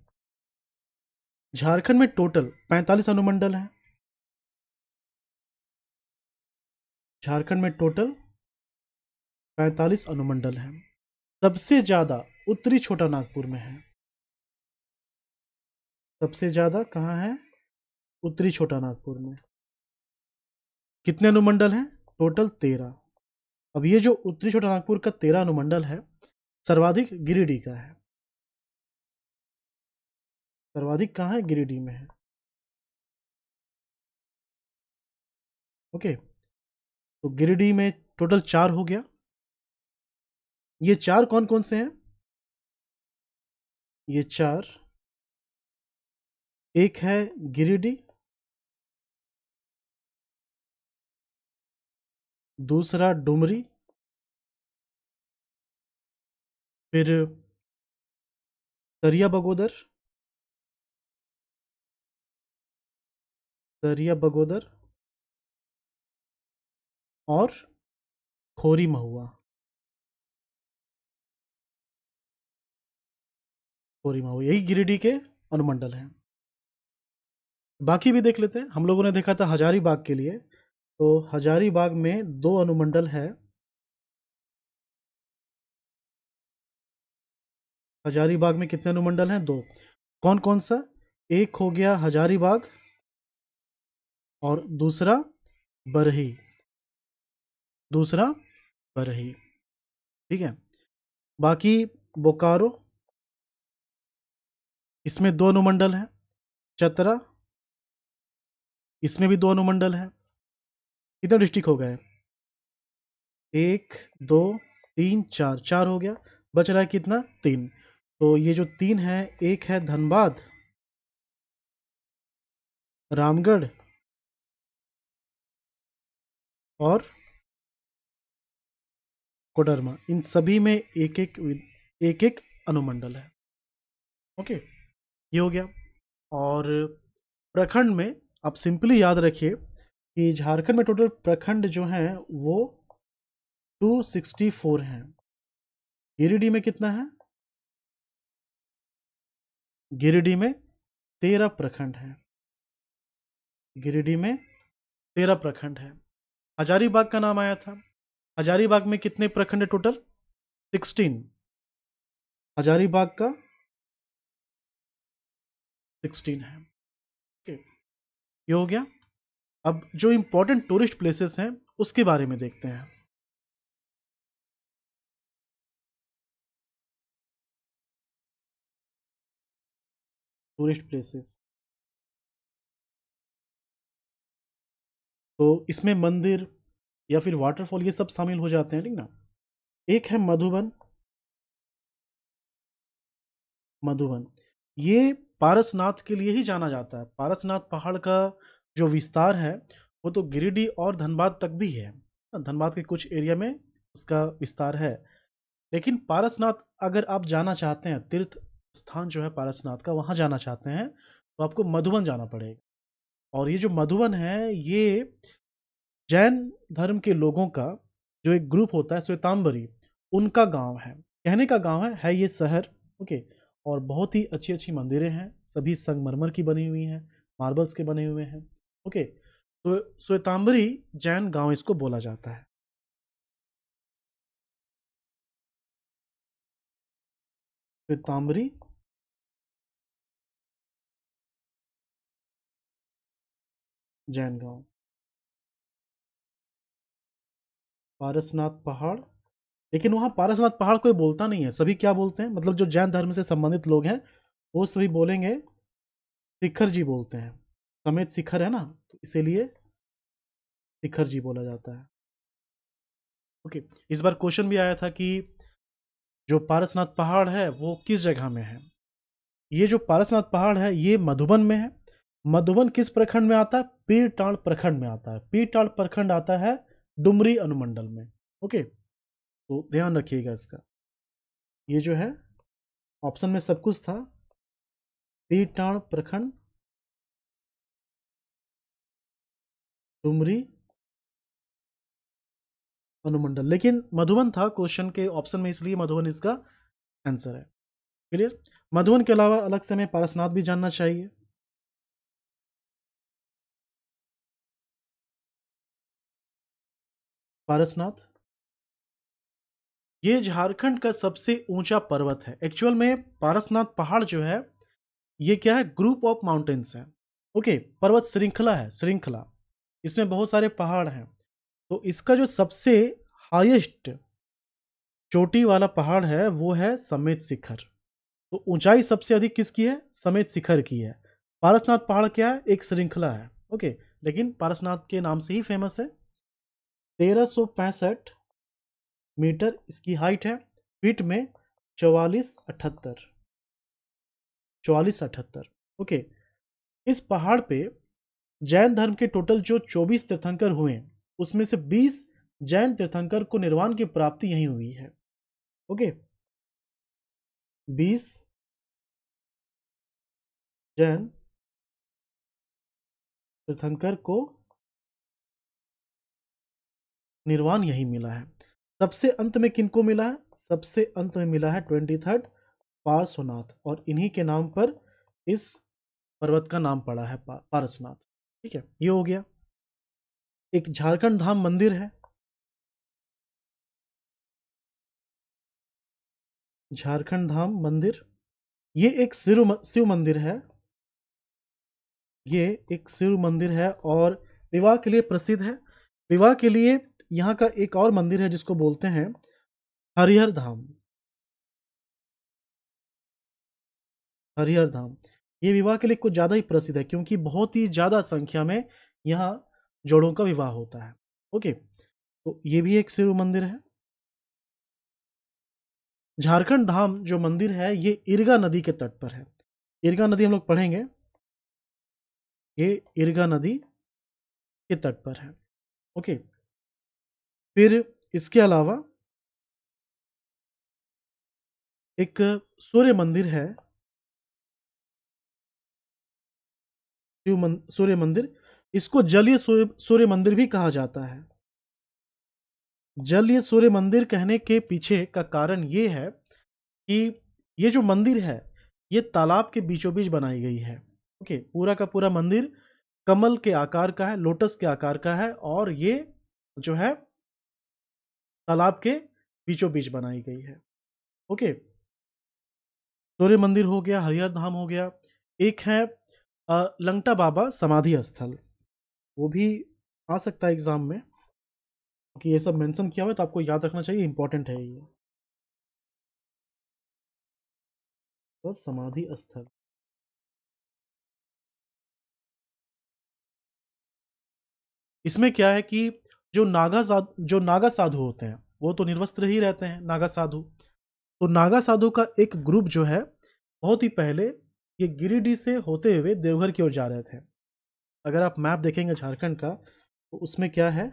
झारखंड में टोटल 45 अनुमंडल हैं। झारखंड में टोटल 45 अनुमंडल हैं। सबसे ज्यादा उत्तरी छोटा नागपुर में है। सबसे ज्यादा कहाँ है? उत्तरी छोटा नागपुर में। कितने अनुमंडल हैं? टोटल 13। अब ये जो उत्तरी छोटा नागपुर का 13 अनुमंडल है, सर्वाधिक गिरिडीह का है। सर्वाधिक कहाँ है? गिरिडीह में है। ओके, तो गिरिडीह में टोटल 4 हो गया। ये 4 कौन कौन से हैं? ये 4 एक है गिरिडीह, दूसरा डुमरी, फिर दरिया बगोदर, दरिया बगोदर और खोरी महुआ, खोरी महुआ, यही गिरिडीह के अनुमंडल हैं। बाकी भी देख लेते हैं। हम लोगों ने देखा था हजारीबाग के लिए, तो हजारीबाग में 2 अनुमंडल है। हजारीबाग में कितने अनुमंडल हैं? 2। कौन-कौन सा? एक हो गया हजारीबाग और दूसरा बरही, दूसरा बरही, ठीक है? बाकी बोकारो, इसमें 2 अनुमंडल हैं। चतरा, इसमें भी 2 अनुमंडल हैं। कितने डिस्ट्रिक्ट हो गए? 1, 2, 3, 4, 4 हो गया। बच रहा है कितना? 3। तो ये जो 3 है, एक है धनबाद, रामगढ़ और कोडरमा। इन सभी में एक-एक अनुमंडल है। ओके, ये हो गया। और प्रखंड में आप सिंपली याद रखिए कि झारखंड में टोटल प्रखंड जो हैं वो 264 हैं। गिरिडीह में कितना है? गिरिडीह में 13 प्रखंड हैं। गिरिडीह में 13 प्रखंड हैं। हजारीबाग का नाम आया था। हजारीबाग में कितने प्रखंड है टोटल? 16। हजारीबाग का 16 है। ओके, ये हो गया। अब जो इंपॉर्टेंट टूरिस्ट प्लेसेस हैं उसके बारे में देखते हैं। टूरिस्ट प्लेसेस, तो इसमें मंदिर या फिर वाटरफॉल ये सब शामिल हो जाते हैं, ठीक ना? एक है मधुबन। मधुबन ये पारसनाथ के लिए ही जाना जाता है। पारसनाथ पहाड़ का जो विस्तार है वो तो गिरिडीह और धनबाद तक भी है। धनबाद के कुछ एरिया में उसका विस्तार है। लेकिन पारसनाथ अगर आप जाना चाहते हैं, तीर्थ स्थान जो है पारसनाथ का, वहाँ जाना चाहते हैं, तो आपको मधुबन जाना पड़ेगा। और ये जो मधुबन है, ये जैन धर्म के लोगों का जो एक ग्रुप होता है, श्वेतांबरी, उनका गाँव है। कहने का गाँव है ये शहर, ओके। और बहुत ही अच्छी-अच्छी मंदिरें हैं, सभी संगमरमर की बनी हुई हैं, मार्बल्स के बने हुए हैं, ओके। तो श्वेतांबरी जैन गाँव इसको बोला जाता है। श्वेतांबरी जैन गाँव। पारसनाथ पहाड़, लेकिन वहाँ पारसनाथ पहाड़ कोई बोलता नहीं है। सभी क्या बोलते हैं, मतलब जो जैन धर्म से संबंधित लोग हैं, वो सभी बोलेंगे शिखर जी बोलते हैं। समेत शिखर है ना, तो इसीलिए शिखर जी बोला जाता है। ओके, इस बार क्वेश्चन भी आया था कि जो पारसनाथ पहाड़ है वो किस जगह में है? ये जो पारसनाथ पहाड़ है ये मधुबन में है। मधुबन किस प्रखंड में आता है? पीरटांड़ प्रखंड में आता है। पीरटांड़ प्रखंड आता है डुमरी अनुमंडल में। ओके, तो ध्यान रखिएगा इसका। ये जो है ऑप्शन में सब कुछ था। पीरटांड़ प्रखंड, डुमरी अनुमंडल, लेकिन मधुबन था क्वेश्चन के ऑप्शन में, इसलिए मधुबन इसका आंसर है। क्लियर? मधुबन के अलावा अलग से हमें पारसनाथ भी जानना चाहिए। पारसनाथ ये झारखंड का सबसे ऊंचा पर्वत है। एक्चुअल में पारसनाथ पहाड़ जो है ये क्या है? ग्रुप ऑफ माउंटेन्स है। ओके, पर्वत श्रृंखला है, श्रृंखला। इसमें बहुत सारे पहाड़ हैं। तो इसका जो सबसे हाईएस्ट चोटी वाला पहाड़ है वो है समेत शिखर। तो ऊंचाई सबसे अधिक किसकी है? समेत शिखर की है। पारसनाथ पहाड़ क्या है? एक श्रृंखला है, ओके। लेकिन पारसनाथ के नाम से ही फेमस है। 1365 मीटर इसकी हाइट है। फीट में 4478, 4478, ओके। इस पहाड़ पे जैन धर्म के टोटल जो 24 तीर्थंकर हुए, उसमें से 20 जैन तीर्थंकर को निर्वाण की प्राप्ति यहीं हुई है। ओके, 20 जैन तीर्थंकर को निर्वाण यहीं मिला है। सबसे अंत में किनको मिला है? सबसे अंत में मिला है 23rd पार्श्वनाथ, और इन्हीं के नाम पर इस पर्वत का नाम पड़ा है पारसनाथ। ठीक है, ये हो गया। एक झारखंड धाम मंदिर है, झारखंड धाम मंदिर, ये एक शिव मंदिर है। ये एक शिव मंदिर है और विवाह के लिए प्रसिद्ध है। विवाह के लिए यहाँ का एक और मंदिर है जिसको बोलते हैं हरिहर धाम। हरिहर धाम ये विवाह के लिए कुछ ज़्यादा ही प्रसिद्ध है, क्योंकि बहुत ही ज़्यादा संख्या में यहाँ जोड़ों का विवाह होता है। ओके, तो ये भी एक शिव मंदिर है। झारखंड धाम जो मंदिर है ये इरगा नदी के तट पर है। इरगा नदी हम लोग पढ़ेंगे, ये इरगा नदी के तट पर है। ओके, फिर इसके अलावा एक सूर्य मंदिर है, सूर्य मंदिर, इसको जलीय सूर्य मंदिर भी कहा जाता है। जलीय सूर्य मंदिर कहने के पीछे का कारण ये है कि ये जो मंदिर है ये तालाब के बीचों बीच बनाई गई है। ओके, पूरा का पूरा मंदिर कमल के आकार का है, लोटस के आकार का है, और ये जो है तालाब के बीचों बीच बनाई गई है। ओके, सूर्य मंदिर हो गया, हरिहर धाम हो गया। एक है लंगटा बाबा समाधि स्थल, वो भी आ सकता है एग्जाम में, क्योंकि ये सब मेंशन किया हुआ है तो आपको याद रखना चाहिए, इंपॉर्टेंट है ये। बस समाधि स्थल, इसमें क्या है कि जो नागा साधु होते हैं वो तो निर्वस्त्र ही रहते हैं, नागा साधु। तो नागा साधु का एक ग्रुप जो है बहुत ही पहले ये गिरिडीह से होते हुए देवघर की ओर जा रहे थे। अगर आप मैप देखेंगे झारखंड का तो उसमें क्या है,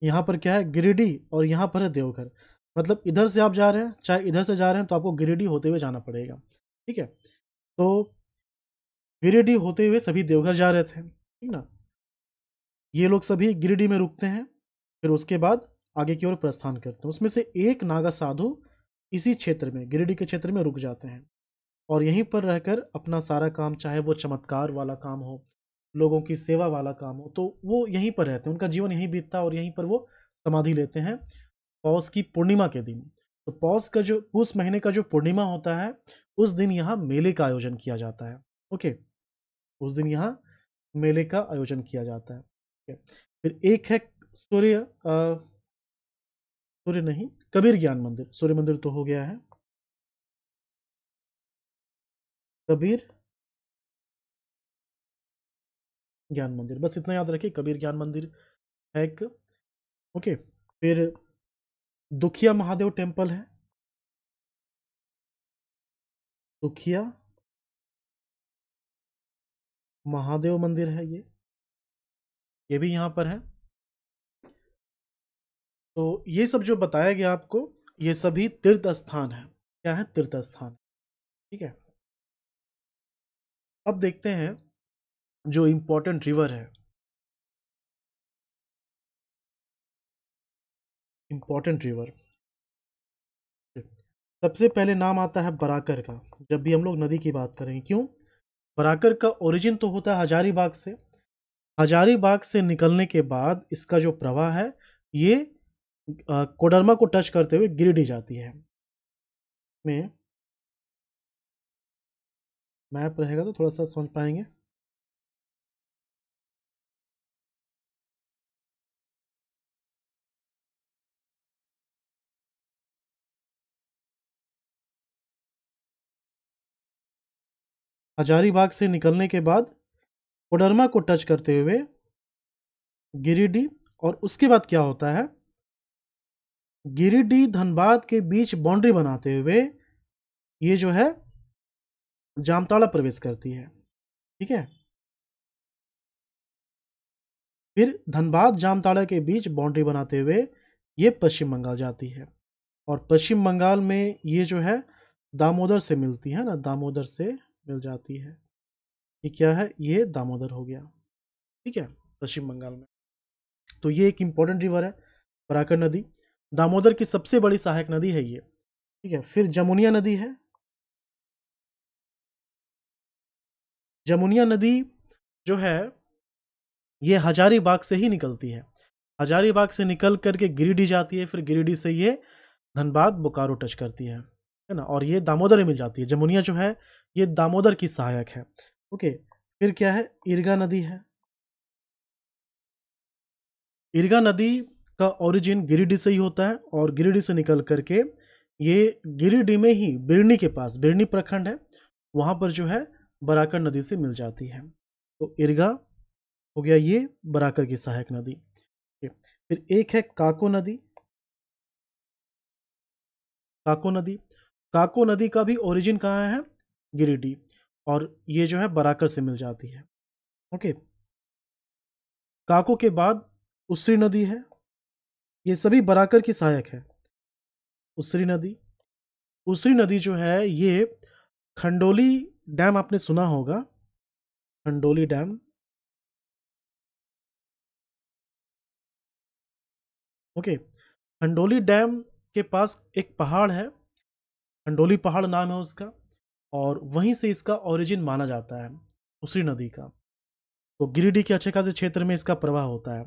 यहाँ पर क्या है गिरिडीह, और यहाँ पर है देवघर। मतलब इधर से आप जा रहे हैं, चाहे इधर से जा रहे हैं, तो आपको गिरिडीह होते हुए जाना पड़ेगा। ठीक है, तो गिरिडीह होते हुए सभी देवघर जा रहे थे, ठीक ना। ये लोग सभी गिरिडीह में रुकते हैं, फिर उसके बाद आगे की ओर प्रस्थान करते हैं। उसमें से एक नागा साधु इसी क्षेत्र में, गिरिडीह के क्षेत्र में रुक जाते हैं, और यहीं पर रहकर अपना सारा काम, चाहे वो चमत्कार वाला काम हो, लोगों की सेवा वाला काम हो, तो वो यहीं पर रहते हैं, उनका जीवन यहीं बीतता है, और यहीं पर वो समाधि लेते हैं पौष की पूर्णिमा के दिन। तो पूष महीने का जो पूर्णिमा होता है उस दिन यहाँ मेले का आयोजन किया जाता है। ओके, उस दिन यहाँ मेले का आयोजन किया जाता है। ठीक है? फिर एक है सूर्य नहीं, कबीर ज्ञान मंदिर। सूर्य मंदिर तो हो गया है, कबीर ज्ञान मंदिर, बस इतना याद रखिए, कबीर ज्ञान मंदिर है एक। ओके, फिर दुखिया महादेव टेम्पल है, दुखिया महादेव मंदिर है, ये भी यहाँ पर है। तो ये सब जो बताया गया आपको, ये सभी तीर्थ स्थान है। क्या है? तीर्थ स्थान। ठीक है, अब देखते हैं जो इंपॉर्टेंट रिवर है, इंपॉर्टेंट रिवर। सबसे पहले नाम आता है बराकर का, जब भी हम लोग नदी की बात करेंगे। क्यों? बराकर का ओरिजिन तो होता है हजारीबाग से। हजारीबाग से निकलने के बाद इसका जो प्रवाह है ये कोडरमा को टच करते हुए गिरिडीह जाती है। में मैप रहेगा तो थोड़ा सा समझ पाएंगे। हजारीबाग से निकलने के बाद कोडरमा को टच करते हुए गिरिडीह, और उसके बाद क्या होता है, गिरिडीह धनबाद के बीच बाउंड्री बनाते हुए ये जो है जामताड़ा प्रवेश करती है, ठीक है। फिर धनबाद जामताड़ा के बीच बाउंड्री बनाते हुए ये पश्चिम बंगाल जाती है, और पश्चिम बंगाल में ये जो है दामोदर से मिलती है ना, दामोदर से मिल जाती है। ये क्या है, ये दामोदर हो गया, ठीक है, पश्चिम बंगाल में। तो ये एक इंपॉर्टेंट रिवर है बराकर नदी, दामोदर की सबसे बड़ी सहायक नदी है ये, ठीक है। फिर जमुनिया नदी है, जमुनिया नदी जो है ये हजारीबाग से ही निकलती है, हजारीबाग से निकल करके गिरिडीह जाती है, फिर गिरिडीह से ये धनबाद बोकारो टच करती है ना, और ये दामोदर में मिल जाती है। जमुनिया जो है ये दामोदर की सहायक है, ओके। फिर क्या है, इरगा नदी है, इरगा नदी का ओरिजिन गिरिडीह से ही होता है, और गिरिडीह से निकल करके ये गिरिडीह में ही बिरनी के पास, बिरनी प्रखंड है, वहाँ पर जो है बराकर नदी से मिल जाती है। तो इरगा हो गया ये बराकर की सहायक नदी, ठीक है। फिर एक है काको नदी, काको नदी, काको नदी का भी ओरिजिन कहाँ है, गिरिडीह, और ये जो है बराकर से मिल जाती है, ओके। काको के बाद उस्री नदी है, ये सभी बराकर की सहायक है। उस्री नदी, उस्री नदी जो है ये खंडोली डैम आपने सुना होगा, Khandoli dam, okay. Khandoli dam के पास एक पहाड़ है, खंडोली पहाड़ नाम है उसका, और वहीं से इसका ओरिजिन माना जाता है उसी नदी का। तो गिरिडीह के अच्छे खासे क्षेत्र में इसका प्रवाह होता है।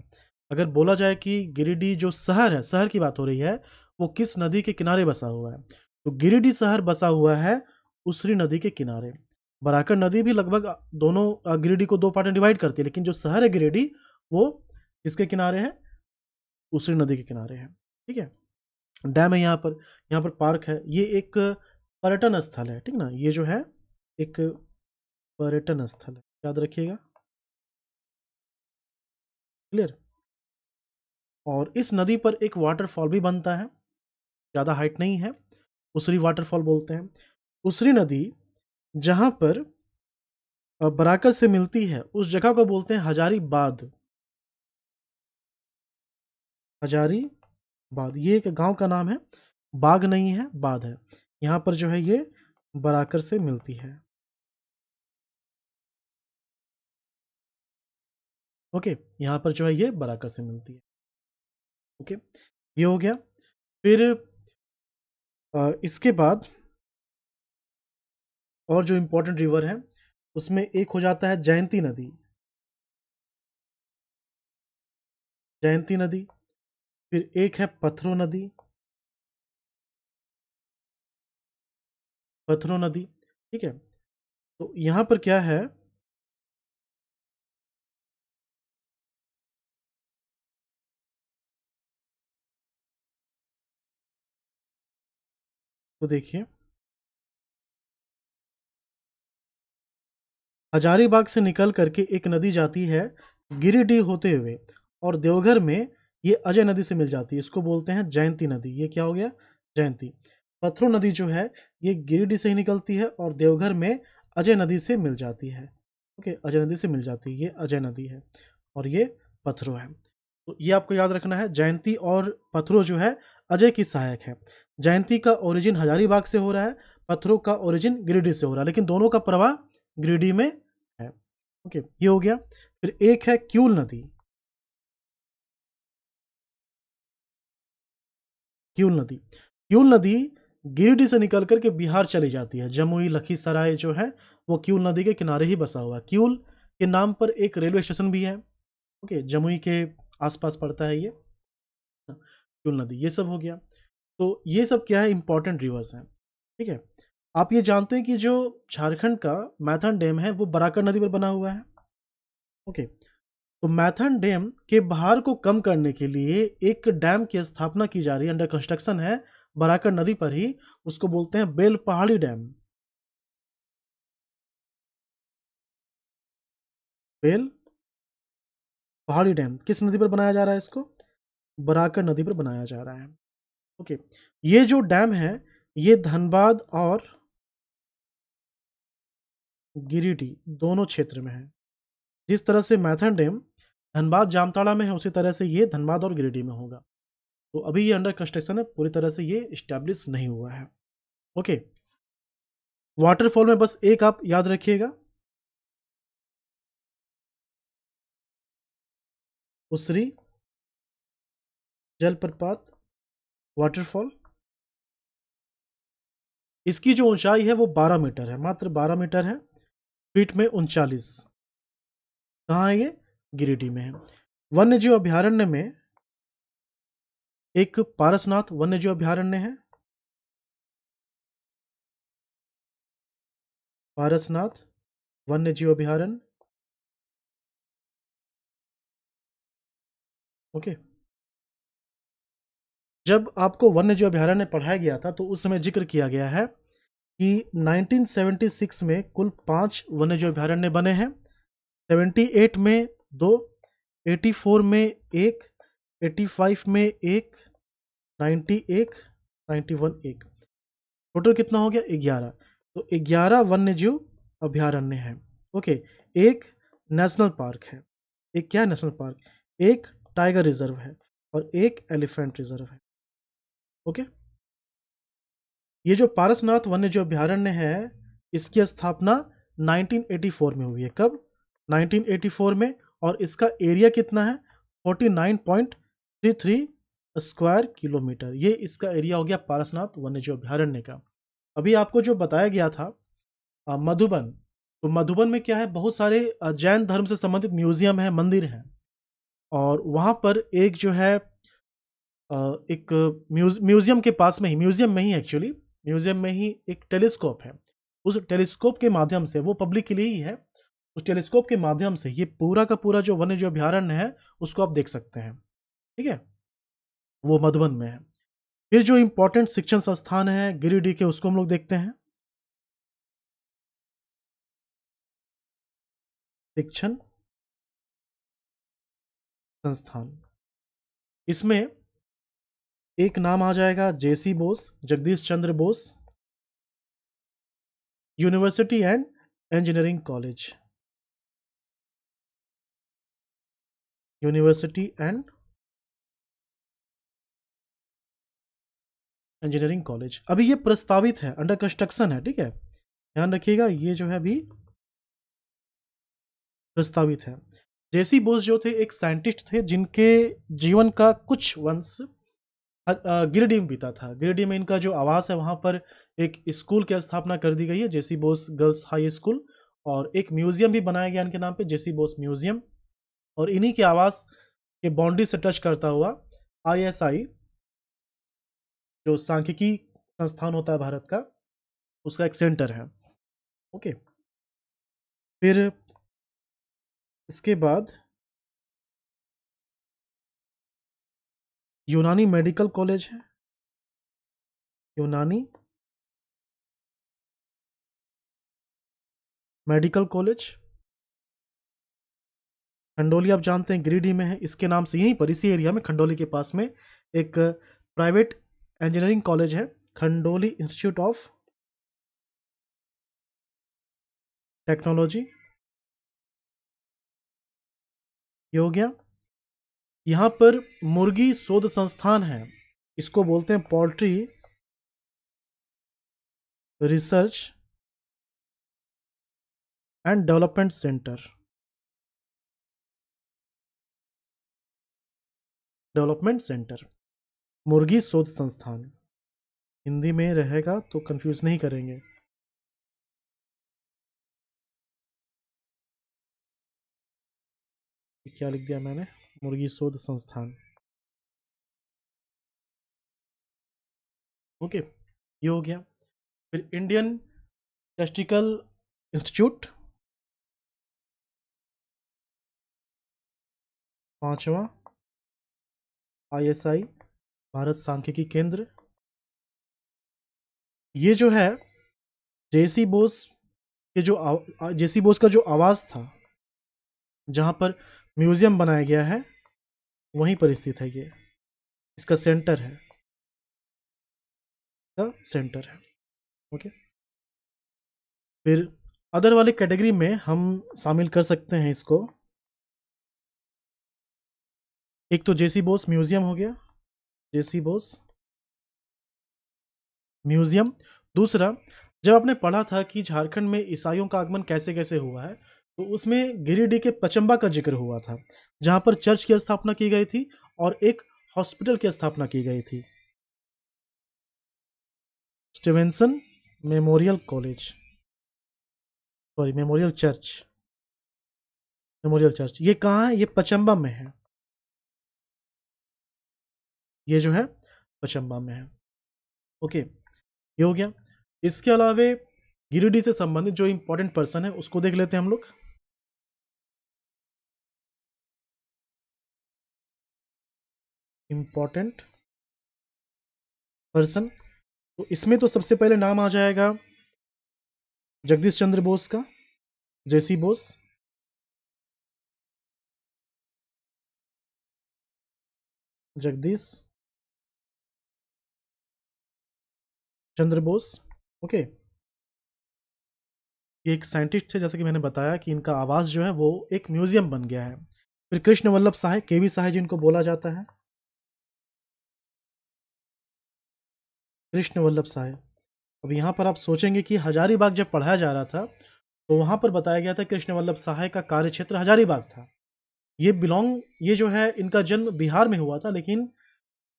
अगर बोला जाए कि गिरिडीह जो शहर है, शहर की बात हो रही है, वो किस नदी के किनारे बसा हुआ है, तो गिरिडीह शहर बसा हुआ है उसरी नदी के किनारे। बराकर नदी भी लगभग दोनों गिरिडीह को दो पार्ट में डिवाइड करती है, लेकिन जो शहर है गिरिडीह वो किसके किनारे है, उसरी नदी के किनारे है, ठीक है। डैम है यहाँ पर पार्क है, ये एक पर्यटन स्थल है, ठीक ना, ये जो है एक पर्यटन स्थल है, याद रखिएगा, क्लियर। और इस नदी पर एक वाटरफॉल भी बनता है, ज़्यादा हाइट नहीं है, उसरी वाटरफॉल बोलते हैं। उसरी नदी जहाँ पर बराकर से मिलती है उस जगह को बोलते हैं हजारी बाद, हजारी बाद, ये एक गांव का नाम है, बाग नहीं है, बाद है। यहाँ पर जो है ये बराकर से मिलती है, ओके। यहाँ पर जो है ये बराकर से मिलती है, ओके। ये हो गया। फिर इसके बाद और जो इम्पोर्टेंट रिवर है उसमें एक हो जाता है जयंती नदी, जयंती नदी। फिर एक है पथरो नदी, पथरो नदी, ठीक है। तो यहाँ पर क्या है, तो देखिए हजारीबाग से निकल करके एक नदी जाती है गिरिडीह होते हुए, और देवघर में ये अजय नदी से मिल जाती है, इसको बोलते हैं जयंती नदी। ये क्या हो गया, जयंती। पथरो नदी जो है ये गिरिडीह से ही निकलती है और देवघर में अजय नदी से मिल जाती है, ओके, अजय नदी से मिल जाती है, ये अजय नदी है, और ये पथरो है। तो ये आपको याद रखना है, जयंती और पथरो जो है अजय की सहायक है। जयंती का ओरिजिन हजारीबाग से हो रहा है, पथरो का ओरिजिन गिरिडीह से हो रहा है, लेकिन दोनों का प्रवाह गिरिडीह में है, ओके। ये हो गया। फिर एक है क्यूल नदी, क्यूल नदी, क्यूल नदी गिरिडीह से निकल करके बिहार चली जाती है, जमुई लखीसराय जो है वो क्यूल नदी के किनारे ही बसा हुआ है। क्यूल के नाम पर एक रेलवे स्टेशन भी है, ओके, जमुई के आसपास पड़ता है ये क्यूल नदी। ये सब हो गया। तो ये सब क्या है, इंपॉर्टेंट रिवर्स हैं, ठीक है। आप ये जानते हैं कि जो झारखंड का मैथन डैम है वो बराकर नदी पर बना हुआ है, ओके। तो मैथन डैम के बहार को कम करने के लिए एक डैम की स्थापना की जा रही है, अंडर कंस्ट्रक्शन है बराकर नदी पर ही, उसको बोलते हैं बेल पहाड़ी डैम, बेल पहाड़ी डैम। किस नदी पर बनाया जा रहा है इसको, बराकर नदी पर बनाया जा रहा है, ओके, ये जो डैम है ये धनबाद और गिरिडीह दोनों क्षेत्र में है। जिस तरह से मैथन डैम धनबाद जामताड़ा में है, उसी तरह से ये धनबाद और गिरिडीह में होगा। तो अभी ये अंडर कंस्ट्रक्शन है, पूरी तरह से ये इस्टेब्लिश नहीं हुआ है। ओके, वाटरफॉल में बस एक आप याद रखिएगा, उसरी जलप्रपात वाटरफॉल। इसकी जो ऊंचाई है वो 12 मीटर है, मात्र 12 मीटर है, फीट में 39। कहाँ है ये? गिरिडीह में है। वन्यजीव अभयारण्य में एक पारसनाथ वन्यजीव अभयारण्य है, पारसनाथ वन्यजीव अभयारण्य। ओके, जब आपको वन्यजीव अभयारण्य पढ़ाया गया था तो उस समय जिक्र किया गया है कि 1976 में कुल 5 वन्यजीव अभयारण्य बने हैं। 78 में 2, 84 में 1, 85 में 1, 90 1, 91 1, टोटल कितना हो गया? 11। तो 11 वन्यजीव अभयारण्य है। ओके, एक नेशनल पार्क है। एक क्या है? National park. एक टाइगर रिजर्व है और एक एलिफेंट रिजर्व है। ओके, ये जो पारसनाथ वन्यजीव अभयारण्य है इसकी स्थापना 1984 में हुई है। कब? 1984 में। और इसका एरिया कितना है? 49.33 स्क्वायर किलोमीटर। ये इसका एरिया हो गया पारसनाथ वन्यजीव अभयारण्य का। अभी आपको जो बताया गया था मधुबन, तो मधुबन में क्या है? बहुत सारे जैन धर्म से संबंधित म्यूजियम है, मंदिर हैं। और वहाँ पर एक जो है एक म्यूजियम के पास में ही, म्यूजियम में ही एक्चुअली, म्यूजियम में ही एक टेलीस्कोप है। उस टेलीस्कोप के माध्यम से, वो पब्लिक के लिए ही है, उस टेलीस्कोप के माध्यम से ये पूरा का पूरा जो वन्य जीव अभयारण्य है उसको आप देख सकते हैं। ठीक है, वो मधुबन में है। फिर जो इंपॉर्टेंट शिक्षण संस्थान है गिरिडीह के, उसको हम लोग देखते हैं। शिक्षण संस्थान, इसमें एक नाम आ जाएगा JC Bose, Jagdish Chandra Bose university and engineering college, university and engineering college. अभी ये प्रस्तावित है, अंडर कंस्ट्रक्शन है। ठीक है, ध्यान रखिएगा, ये जो है अभी प्रस्तावित है। जेसी बोस जो थे एक साइंटिस्ट थे जिनके जीवन का कुछ वंश गिरिडीह में बीता था। गिरिडीह में इनका जो आवास है वहाँ पर एक स्कूल की स्थापना कर दी गई है, जेसी बोस गर्ल्स हाई स्कूल। और एक म्यूजियम भी बनाया गया इनके नाम पे, जेसी बोस म्यूजियम। और इन्हीं के आवास के बाउंड्री से टच करता हुआ आईएसआई, जो सांख्यिकी संस्थान होता है भारत का, उसका एक सेंटर है। ओके, फिर इसके बाद यूनानी मेडिकल कॉलेज है, यूनानी मेडिकल कॉलेज खंडोली, आप जानते हैं गिरिडीह में है। इसके नाम से यहीं पर इसी एरिया में खंडोली के पास में एक प्राइवेट इंजीनियरिंग कॉलेज है, खंडोली इंस्टीट्यूट ऑफ टेक्नोलॉजी। ये हो गया। यहाँ पर मुर्गी शोध संस्थान है, इसको बोलते हैं poultry research and development centre, development centre, मुर्गी शोध संस्थान। हिंदी में रहेगा तो कंफ्यूज नहीं करेंगे। क्या लिख दिया मैंने? मुर्गी शोध संस्थान। ओके, ये हो गया। फिर इंडियन टेस्टिकल इंस्टीट्यूट, पांचवा आईएसआई भारत सांख्यिकी केंद्र। ये जो है जेसी बोस के जो जेसी बोस का जो आवास था, जहां पर म्यूजियम बनाया गया है, वहीं पर स्थित है ये, इसका सेंटर है। का सेंटर है। ओके, फिर अदर वाले कैटेगरी में हम शामिल कर सकते हैं इसको, एक तो जेसी बोस म्यूजियम हो गया, जेसी बोस म्यूजियम। दूसरा, जब आपने पढ़ा था कि झारखंड में ईसाइयों का आगमन कैसे कैसे हुआ है, तो उसमें गिरिडीह के पचम्बा का जिक्र हुआ था, जहां पर चर्च की स्थापना की गई थी और एक हॉस्पिटल की स्थापना की गई थी, Stevenson memorial college, sorry memorial church, memorial church. ये कहाँ है? ये पचम्बा में है, ये जो है पचम्बा में है। ओके, ये हो गया। इसके अलावे गिरिडीह से संबंधित जो इंपॉर्टेंट पर्सन है उसको देख लेते हैं हम लोग। इंपॉर्टेंट पर्सन, तो इसमें तो सबसे पहले नाम आ जाएगा जगदीश चंद्र बोस का, जेसी बोस, जगदीश चंद्र बोस। ओके, ये एक साइंटिस्ट थे, जैसे कि मैंने बताया कि इनका आवास जो है वो एक म्यूजियम बन गया है। फिर कृष्ण वल्लभ साहे, केवी साहे जिनको बोला जाता है, कृष्ण वल्लभ साहे। अब यहाँ पर आप सोचेंगे कि हजारीबाग जब पढ़ाया जा रहा था तो वहाँ पर बताया गया था कृष्ण वल्लभ साहे का कार्य क्षेत्र हजारीबाग था। ये जो है इनका जन्म बिहार में हुआ था, लेकिन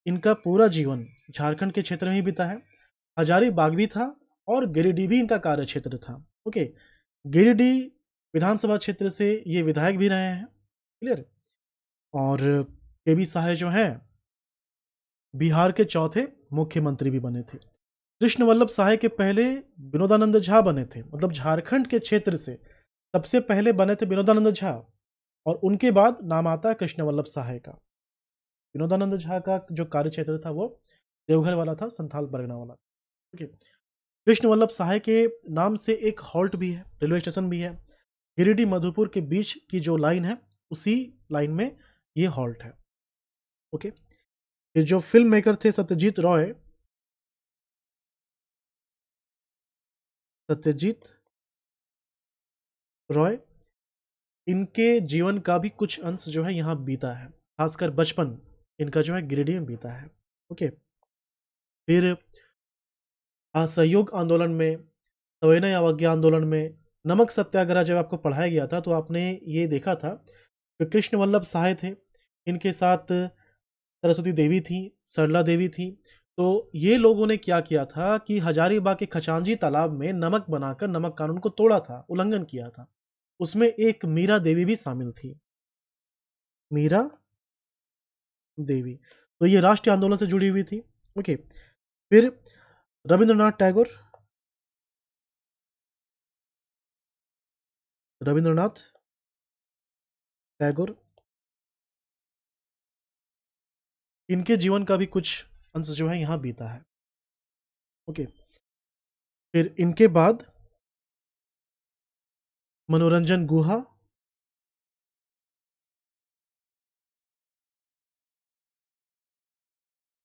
इनका पूरा जीवन झारखंड के क्षेत्र में ही बीता है। हजारीबाग भी था और गिरिडीह भी इनका कार्य क्षेत्र था। ओके, गिरिडीह विधानसभा क्षेत्र से ये विधायक भी रहे हैं, क्लियर। और केबी साहे जो हैं बिहार के चौथे मुख्यमंत्री भी बने थे। कृष्ण वल्लभ साहे के पहले विनोदानंद झा बने थे, मतलब झारखंड के क्षेत्र से सबसे पहले बने थे विनोदानंद झा, और उनके बाद नाम आता है कृष्ण वल्लभ साहे का। विनोदानंद झा का जो कार्य क्षेत्र था वो देवघर वाला था, संथाल परगना वाला। ठीक है, कृष्ण वल्लभ साहे के नाम से एक हॉल्ट भी है, रेलवे स्टेशन भी है। गिरिडीह मधुपुर के बीच की जो लाइन है उसी लाइन में ये हॉल्ट है। ओके, ये जो फिल्म मेकर थे सत्यजीत रॉय, इनके जीवन का भी कुछ अंश जो है यहाँ बीता है, खासकर बचपन इनका जो है गिरिडीह में बीता है। ओके, फिर असहयोग आंदोलन में, सविनय अवज्ञा आंदोलन में, नमक सत्याग्रह जब आपको पढ़ाया गया था तो आपने ये देखा था कि कृष्ण वल्लभ साहे थे, इनके साथ सरस्वती देवी थी, सरला देवी थी। तो ये लोगों ने क्या किया था कि हजारीबाग के खचांजी तालाब में नमक बनाकर नमक कानून को तोड़ा था, उल्लंघन किया था। उसमें एक मीरा देवी भी शामिल थी, मीरा देवी। तो ये राष्ट्रीय आंदोलन से जुड़ी हुई थी। ओके, फिर रविंद्रनाथ टैगोर, रविंद्रनाथ टैगोर, इनके जीवन का भी कुछ अंश जो है यहाँ बीता है। ओके, फिर इनके बाद मनोरंजन गुहा,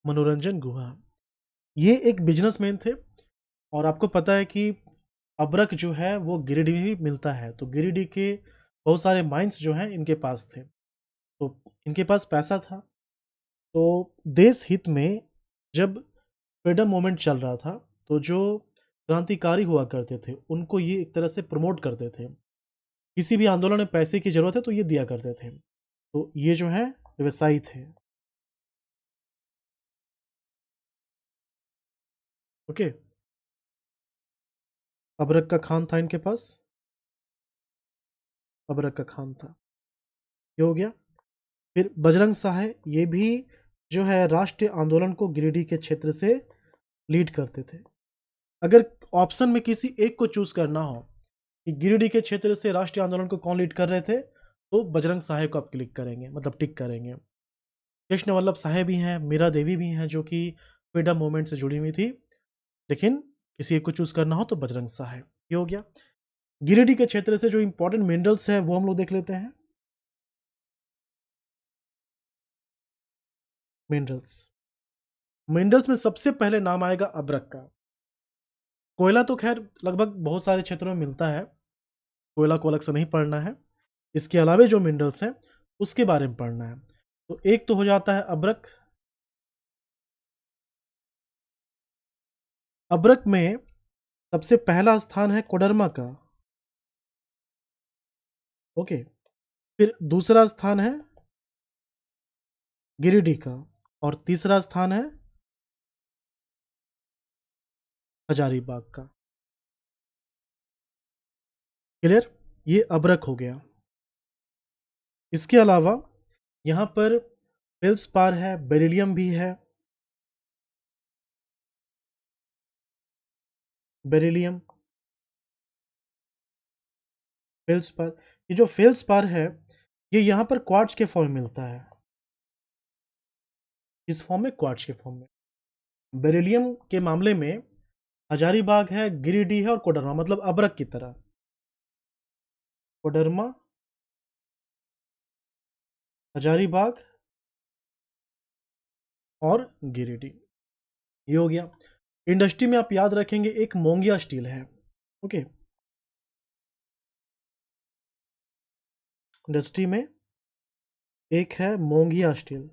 मनोरंजन गुहा, ये एक बिजनेसमैन थे, और आपको पता है कि अबरक जो है वो गिरिडीह में भी मिलता है, तो गिरिडीह के बहुत सारे माइंस जो हैं इनके पास थे, तो इनके पास पैसा था। तो देश हित में जब फ्रीडम मूवमेंट चल रहा था, तो जो क्रांतिकारी हुआ करते थे उनको ये एक तरह से प्रमोट करते थे, किसी भी आंदोलन में पैसे की जरूरत है तो ये दिया करते थे। तो ये जो है व्यवसायी थे। ओके, अबरक का खान था इनके पास, अबरक का खान था, ये हो गया। फिर बजरंग सहाय, ये भी जो है राष्ट्रीय आंदोलन को गिरिडीह के क्षेत्र से लीड करते थे। अगर ऑप्शन में किसी एक को चूज करना हो कि गिरिडीह के क्षेत्र से राष्ट्रीय आंदोलन को कौन लीड कर रहे थे, तो बजरंग सहाय को आप क्लिक करेंगे, मतलब टिक करेंगे। कृष्ण वल्लभ साहे भी हैं, मीरा देवी भी हैं, जो कि फ्रीडम मूवमेंट से जुड़ी हुई थी, लेकिन किसी एक को चूज करना हो तो बजरंग सहाय। ये हो गया। गिरिडीह के क्षेत्र से जो इंपॉर्टेंट मिनरल्स है वो हम लोग देख लेते हैं। मिनरल्स, मिनरल्स में सबसे पहले नाम आएगा अब्रक का। कोयला तो खैर लगभग बहुत सारे क्षेत्रों में मिलता है, कोयला को अलग से नहीं पढ़ना है। इसके अलावे जो मिनरल्स हैं उसके बारे में पढ़ना है। तो एक तो हो जाता है अब्रक। अब्रक में सबसे पहला स्थान है कोडरमा का। ओके, फिर दूसरा स्थान है गिरिडीह का और तीसरा स्थान है हजारीबाग का। क्लियर? ये अब्रक हो गया। इसके अलावा यहाँ पर फेल्सपार है, बेरिलियम भी है। बेरिलियम, फेल्सपार, ये जो फेल्सपार है ये यहाँ पर क्वार्ट्ज के फॉर्म में मिलता है। इस फॉर्म में, क्वार्ट्ज के फॉर्म में। बेरिलियम के मामले में हजारीबाग है, गिरिडीह है और कोडरमा, मतलब अब्रक की तरह। कोडरमा, हजारीबाग और गिरिडीह, ये हो गया। इंडस्ट्री में आप याद रखेंगे एक मोंगिया स्टील है। ओके, इंडस्ट्री में एक है मोंगिया स्टील।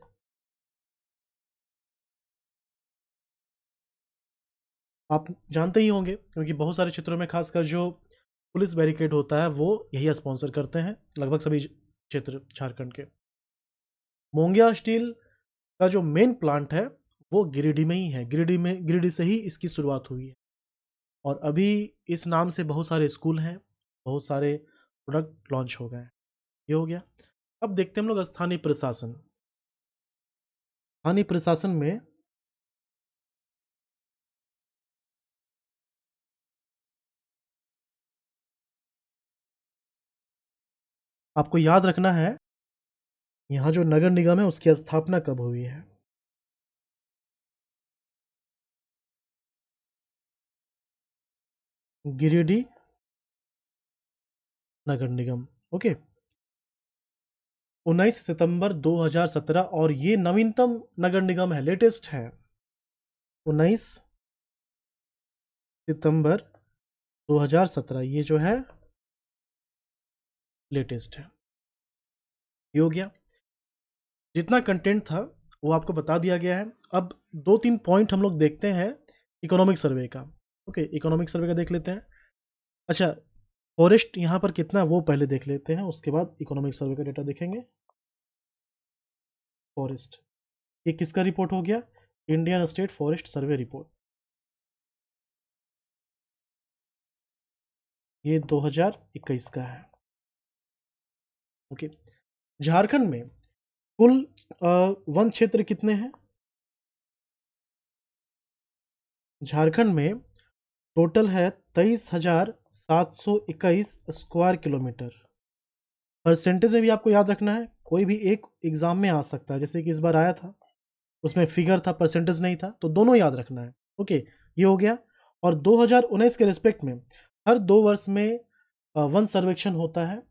आप जानते ही होंगे क्योंकि बहुत सारे क्षेत्रों में खासकर जो पुलिस बैरिकेड होता है वो यही स्पॉन्सर करते हैं, लगभग सभी क्षेत्र झारखंड के। मोंगिया स्टील का जो मेन प्लांट है वो गिरिडीह में ही है। गिरिडीह से ही इसकी शुरुआत हुई है और अभी इस नाम से बहुत सारे स्कूल हैं, बहुत सारे प्रोडक्ट लॉन्च हो गए। ये हो गया। अब देखते हैं हम लोग स्थानीय प्रशासन। स्थानीय प्रशासन में आपको याद रखना है यहाँ जो नगर निगम है उसकी स्थापना कब हुई है। गिरिडीह नगर निगम। ओके, 19 सितंबर 2017 और ये नवीनतम नगर निगम है, लेटेस्ट है। 19 सितंबर 2017 ये जो है लेटेस्ट है। ये हो गया। जितना कंटेंट था वो आपको बता दिया गया है। अब 2-3 पॉइंट हम लोग देखते हैं इकोनॉमिक सर्वे का। ओके, इकोनॉमिक सर्वे का देख लेते हैं। अच्छा, फॉरेस्ट यहाँ पर कितना है वो पहले देख लेते हैं, उसके बाद इकोनॉमिक सर्वे का डेटा देखेंगे। फॉरेस्ट, ये किसका रिपोर्ट हो गया? Indian state forest survey report. ये 2021 का है। ओके, झारखंड में कुल वन क्षेत्र कितने हैं? झारखंड में टोटल है 23,721 स्क्वायर किलोमीटर। परसेंटेज में भी आपको याद रखना है, कोई भी एक एग्जाम में आ सकता है, जैसे कि इस बार आया था उसमें फिगर था, परसेंटेज नहीं था, तो दोनों याद रखना है। ओके, ये हो गया। और 2019 के रिस्पेक्ट में हर 2 वर्ष में वन सर्वेक्षण होता है।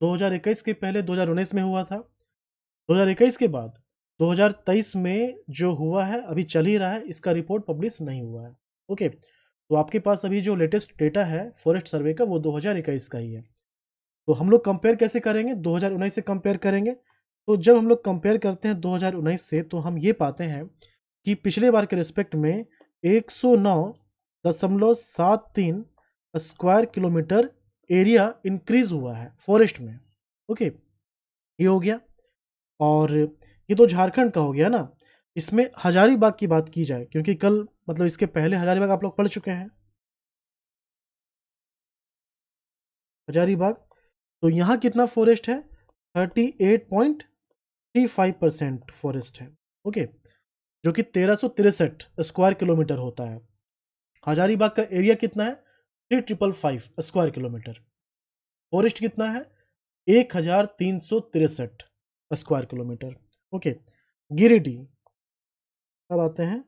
2021 के पहले 2019 में हुआ था, 2021 के बाद 2023 में जो हुआ है अभी चल ही रहा है, इसका रिपोर्ट पब्लिश नहीं हुआ है। ओके, तो आपके पास अभी जो लेटेस्ट डेटा है फॉरेस्ट सर्वे का वो 2021 का ही है। तो हम लोग कंपेयर कैसे करेंगे? 2019 से कंपेयर करेंगे। तो जब हम लोग कंपेयर करते हैं 2019 से तो हम ये पाते हैं कि पिछले बार के रिस्पेक्ट में 109.73 स्क्वायर किलोमीटर एरिया इंक्रीज हुआ है फॉरेस्ट में। ओके, ये हो गया। और ये तो झारखंड का हो गया ना। इसमें हजारीबाग की बात की जाए, क्योंकि कल मतलब इसके पहले हजारीबाग आप लोग पढ़ चुके हैं। हजारीबाग, तो यहाँ कितना फॉरेस्ट है? 38.35% फॉरेस्ट है। ओके, जो कि 1363 स्क्वायर किलोमीटर होता है। हजारीबाग का एरिया कितना है? 3555 स्क्वायर किलोमीटर। फॉरेस्ट कितना है? 1363 स्क्वायर किलोमीटर। ओके, गिरिडीह, अब आते हैं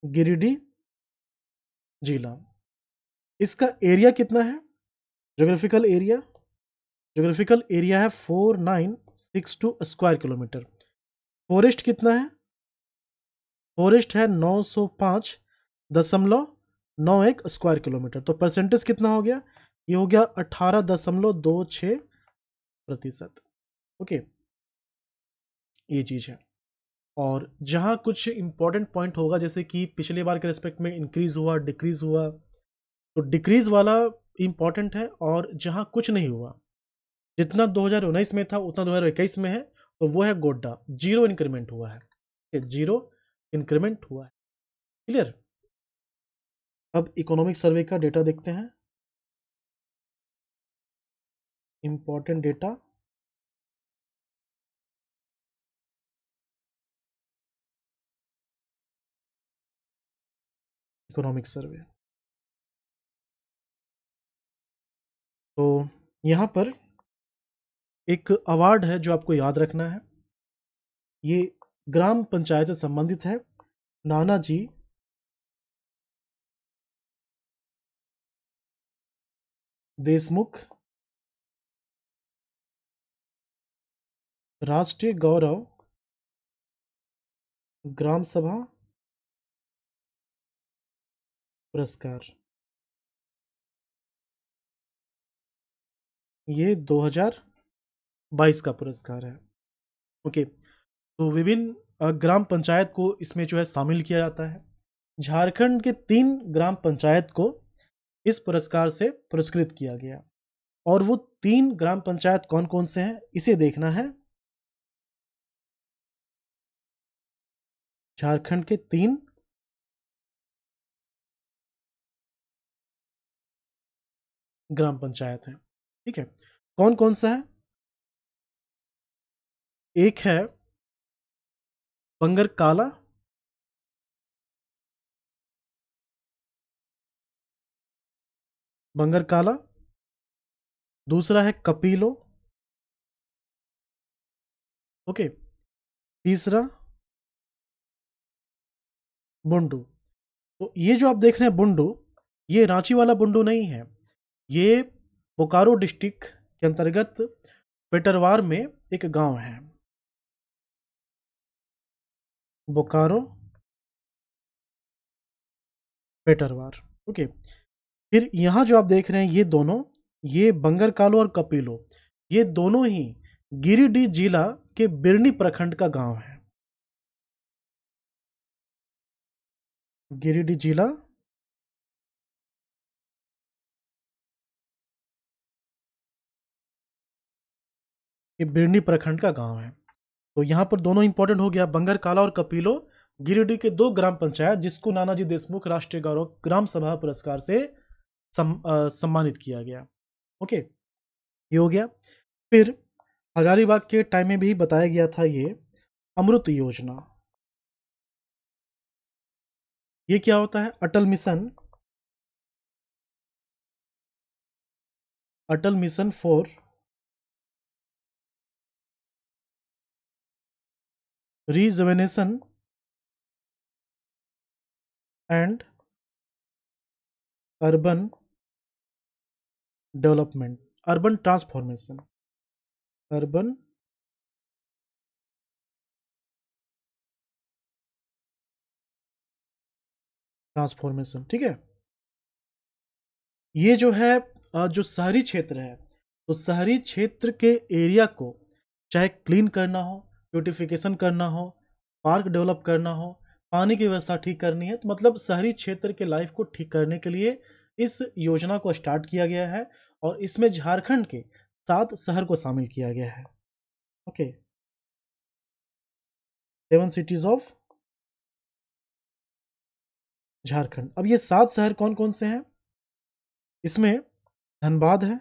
गिरिडीह जिला। इसका एरिया कितना है? जोग्राफिकल एरिया है 4962 स्क्वायर किलोमीटर। फॉरेस्ट कितना है? फॉरेस्ट है 905.91 स्क्वायर किलोमीटर। तो परसेंटेज कितना हो गया? ये हो गया 18.26%। ओके, ये चीज़ है। और जहाँ कुछ इंपॉर्टेंट पॉइंट होगा, जैसे कि पिछले बार के रिस्पेक्ट में इंक्रीज हुआ, डिक्रीज हुआ, तो डिक्रीज वाला इंपॉर्टेंट है। और जहाँ कुछ नहीं हुआ, जितना 2019 में था उतना 2021 में है, तो वो है गोड्डा, जीरो इंक्रीमेंट हुआ है, जीरो इंक्रीमेंट हुआ है। क्लियर? अब इकोनॉमिक सर्वे का डेटा देखते हैं, इंपॉर्टेंट डेटा। इकोनॉमिक सर्वे, तो यहाँ पर एक अवार्ड है जो आपको याद रखना है। ये ग्राम पंचायत से संबंधित है। नानाजी देशमुख राष्ट्रीय गौरव ग्राम सभा पुरस्कार, ये 2022 का पुरस्कार है। ओके, तो विभिन्न ग्राम पंचायत को इसमें जो है शामिल किया जाता है। झारखंड के 3 ग्राम पंचायत को इस पुरस्कार से पुरस्कृत किया गया। और वो 3 ग्राम पंचायत कौन कौन से हैं, इसे देखना है। झारखंड के 3 ग्राम पंचायत हैं। ठीक है, कौन कौन सा है? एक है बंगर काला, बंगर काला। दूसरा है कपीलो। ओके, तीसरा बुंडू। तो ये जो आप देख रहे हैं बुंडू, ये रांची वाला बुंडू नहीं है। ये बोकारो डिस्ट्रिक्ट के अंतर्गत पेटरवार में एक गांव है, बोकारो पेटरवार। ओके, फिर यहाँ जो आप देख रहे हैं ये दोनों, ये बंगर कालो और कपिलो, ये दोनों ही गिरिडीह जिला के बिरनी प्रखंड का गांव है। गिरिडीह जिला के बिरनी प्रखंड का गांव है। तो यहाँ पर दोनों इंपॉर्टेंट हो गया, बंगर काला और कपिलो, गिरिडीह के 2 ग्राम पंचायत जिसको नानाजी देशमुख राष्ट्रीय गौरव ग्राम सभा पुरस्कार से सम्मानित किया गया। ओके, ये हो गया। फिर हजारीबाग के टाइम में भी बताया गया था ये अमृत योजना। ये क्या होता है? Atal mission for rejuvenation and urban development, urban transformation, urban transformation. ठीक है, ये जो है जो शहरी क्षेत्र है, तो शहरी क्षेत्र के एरिया को चाहे क्लीन करना हो, ब्यूटिफिकेशन करना हो, पार्क डेवलप करना हो, पानी की व्यवस्था ठीक करनी है, तो मतलब शहरी क्षेत्र के लाइफ को ठीक करने के लिए इस योजना को स्टार्ट किया गया है। और इसमें झारखंड के 7 शहर को शामिल किया गया है। Okay, 7 cities of Jharkhand. अब ये 7 शहर कौन कौन से हैं? इसमें धनबाद है,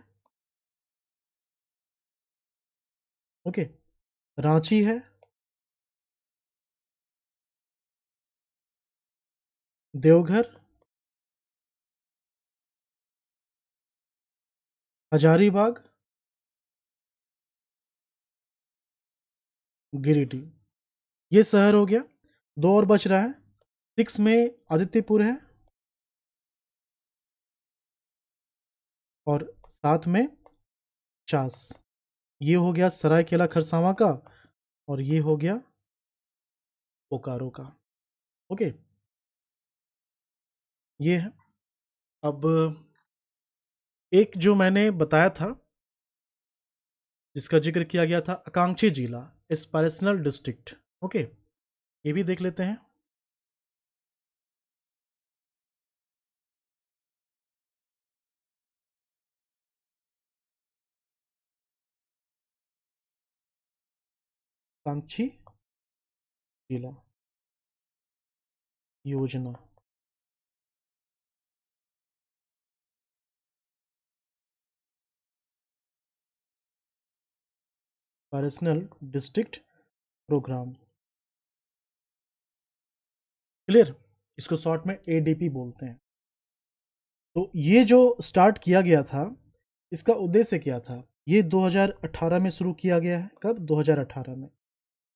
ओके, रांची है, देवघर, हजारीबाग, गिरिडीह, ये शहर हो गया। 2 और बच रहा है। 6 में आदित्यपुर है और 7 में चास। ये हो गया सरायकेला खरसावां का, और ये हो गया बोकारो का। ओके, ये है। अब एक जो मैंने बताया था, जिसका ज़िक्र किया गया था, आकांक्षी जिला, एस्पिरेशनल डिस्ट्रिक्ट, ओके, ये भी देख लेते हैं। आकांक्षी जिला योजना, एस्पिरेशनल डिस्ट्रिक्ट प्रोग्राम, क्लियर? इसको शॉर्ट में एडीपी बोलते हैं। तो ये जो स्टार्ट किया गया था, इसका उद्देश्य क्या था? ये 2018 में शुरू किया गया है। कब? 2018 में।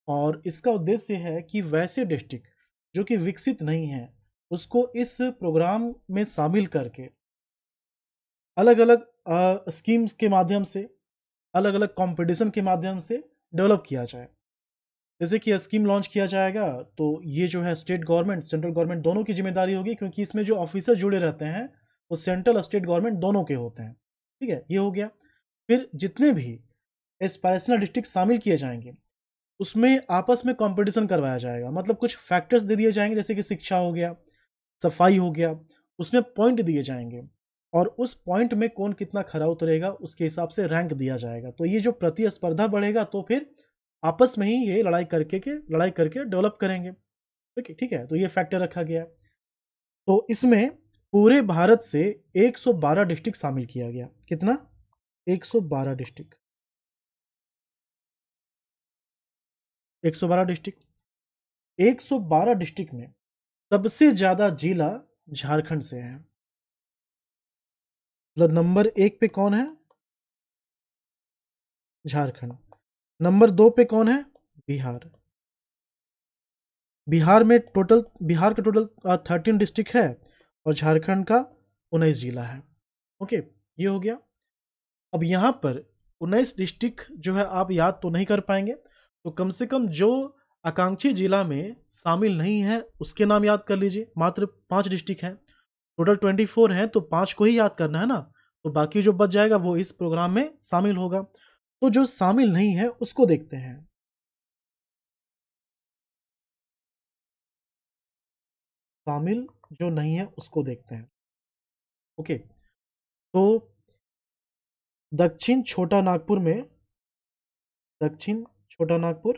और इसका उद्देश्य है कि वैसे डिस्ट्रिक्ट जो कि विकसित नहीं हैं, उसको इस प्रोग्राम में शामिल करके अलग-अलग स्कीम्स के माध्यम से, अलग-अलग कॉम्पिटिशन के माध्यम से डेवलप किया जाए। जैसे कि स्कीम लॉन्च किया जाएगा, तो ये जो है स्टेट गवर्नमेंट, सेंट्रल गवर्नमेंट दोनों की ज़िम्मेदारी होगी, क्योंकि इसमें जो ऑफ़िसर जुड़े रहते हैं, वो सेंट्रल, स्टेट गवर्नमेंट दोनों के होते हैं। ठीक है? ये हो गया। फिर जितने भी एस्पिरेशनल डिस्ट्रिक्ट शामिल किए जाएँगे, उसमें आपस में कॉम्पिटिशन करवाया जाएगा। मतलब कुछ फैक्टर्स दे दिए जाएँगे, जैसे कि शिक्षा हो गया, सफाई हो गया, उसमें पॉइंट दिए जाएँगे और उस पॉइंट में कौन कितना खरा उतरेगा, उसके हिसाब से रैंक दिया जाएगा। तो ये जो प्रतिस्पर्धा बढ़ेगा, तो फिर आपस में ही ये लड़ाई करके डेवलप करेंगे। ठीक है? तो ये फैक्टर रखा गया है। तो इसमें पूरे भारत से 112 डिस्ट्रिक्ट शामिल किया गया। कितना? 112 डिस्ट्रिक्ट। 112 डिस्ट्रिक्ट। 112 डिस्ट्रिक्ट में सबसे ज़्यादा जिला झारखंड से है। मतलब नंबर 1 पे कौन है? झारखंड। नंबर 2 पे कौन है? बिहार। बिहार का टोटल 13 डिस्ट्रिक्ट है और झारखंड का 19 जिला है। ओके, ये हो गया। अब यहाँ पर 19 डिस्ट्रिक्ट जो है आप याद तो नहीं कर पाएंगे, तो कम से कम जो आकांक्षी जिला में शामिल नहीं है उसके नाम याद कर लीजिए। मात्र 5 डिस्ट्रिक्ट हैं, टोटल 24 हैं, तो 5 को ही याद करना है ना। तो बाकी जो बच जाएगा वो इस प्रोग्राम में शामिल होगा। तो जो शामिल नहीं है उसको देखते हैं। शामिल जो नहीं है उसको देखते हैं। ओके, तो दक्षिण छोटा नागपुर में, दक्षिण छोटा नागपुर,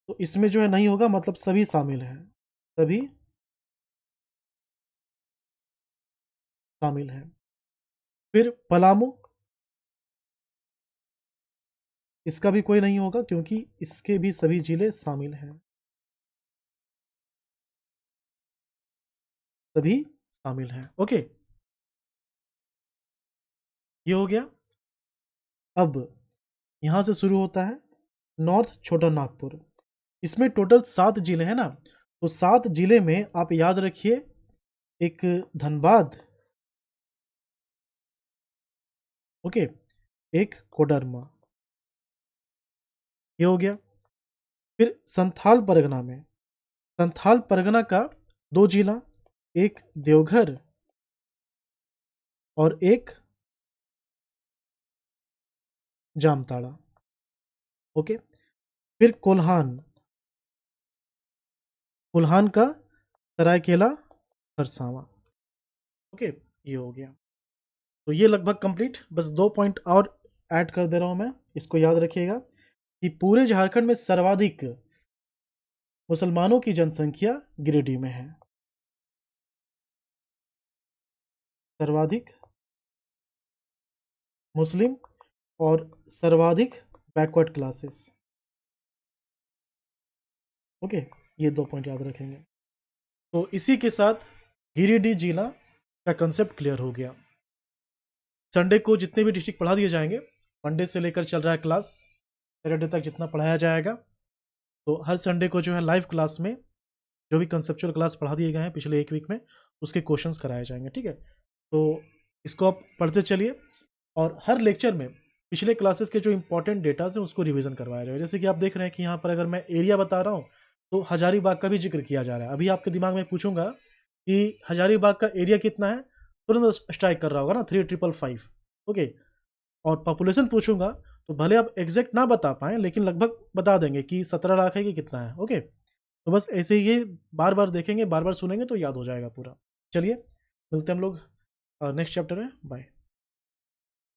तो इसमें जो है नहीं होगा, मतलब सभी शामिल हैं, सभी शामिल हैं। फिर पलामू, इसका भी कोई नहीं होगा क्योंकि इसके भी सभी जिले शामिल हैं, सभी शामिल हैं। ओके, ये हो गया। अब यहाँ से शुरू होता है नॉर्थ छोटा नागपुर। इसमें टोटल 7 जिले हैं ना, तो 7 जिले में आप याद रखिए, एक धनबाद, ओके, एक कोडरमा, ये हो गया। फिर संथाल परगना में, संथाल परगना का 2 जिला, एक देवघर और एक जामताड़ा। ओके, फिर कोल्हान, कोल्हान का सरायकेला खरसावां। ओके, ये हो गया। तो ये लगभग कंप्लीट। बस 2 पॉइंट और ऐड कर दे रहा हूं मैं, इसको याद रखिएगा कि पूरे झारखंड में सर्वाधिक मुसलमानों की जनसंख्या गिरिडीह में है। सर्वाधिक मुस्लिम और सर्वाधिक बैकवर्ड क्लासेस। ओके, ये 2 पॉइंट याद रखेंगे। तो इसी के साथ गिरिडीह जिला का कंसेप्ट क्लियर हो गया। संडे को जितने भी डिस्ट्रिक्ट पढ़ा दिए जाएंगे, मंडे से लेकर चल रहा है क्लास, सैटरडे तक जितना पढ़ाया जाएगा, तो हर संडे को जो है लाइव क्लास में जो भी कंसेप्चुअल क्लास पढ़ा दिए गए हैं पिछले 1 वीक में, उसके क्वेश्चंस कराए जाएंगे। ठीक है? तो इसको आप पढ़ते चलिए और हर लेक्चर में पिछले क्लासेस के जो इंपॉर्टेंट डेटाज हैं उसको रिवीजन करवाया जाएगा। जैसे कि आप देख रहे हैं कि यहाँ पर अगर मैं एरिया बता रहा हूँ, तो हजारीबाग का भी जिक्र किया जा रहा है। अभी आपके दिमाग में पूछूंगा कि हजारीबाग का एरिया कितना है, तुरंत स्ट्राइक कर रहा होगा ना, 3555। ओके, और पॉपुलेशन पूछूंगा तो भले आप एग्जैक्ट ना बता पाएं लेकिन लगभग बता देंगे कि 17 लाख है कि कितना है। ओके, तो बस ऐसे ही ये बार बार देखेंगे, बार बार सुनेंगे तो याद हो जाएगा पूरा। चलिए मिलते हैं हम लोग नेक्स्ट चैप्टर में। बाय।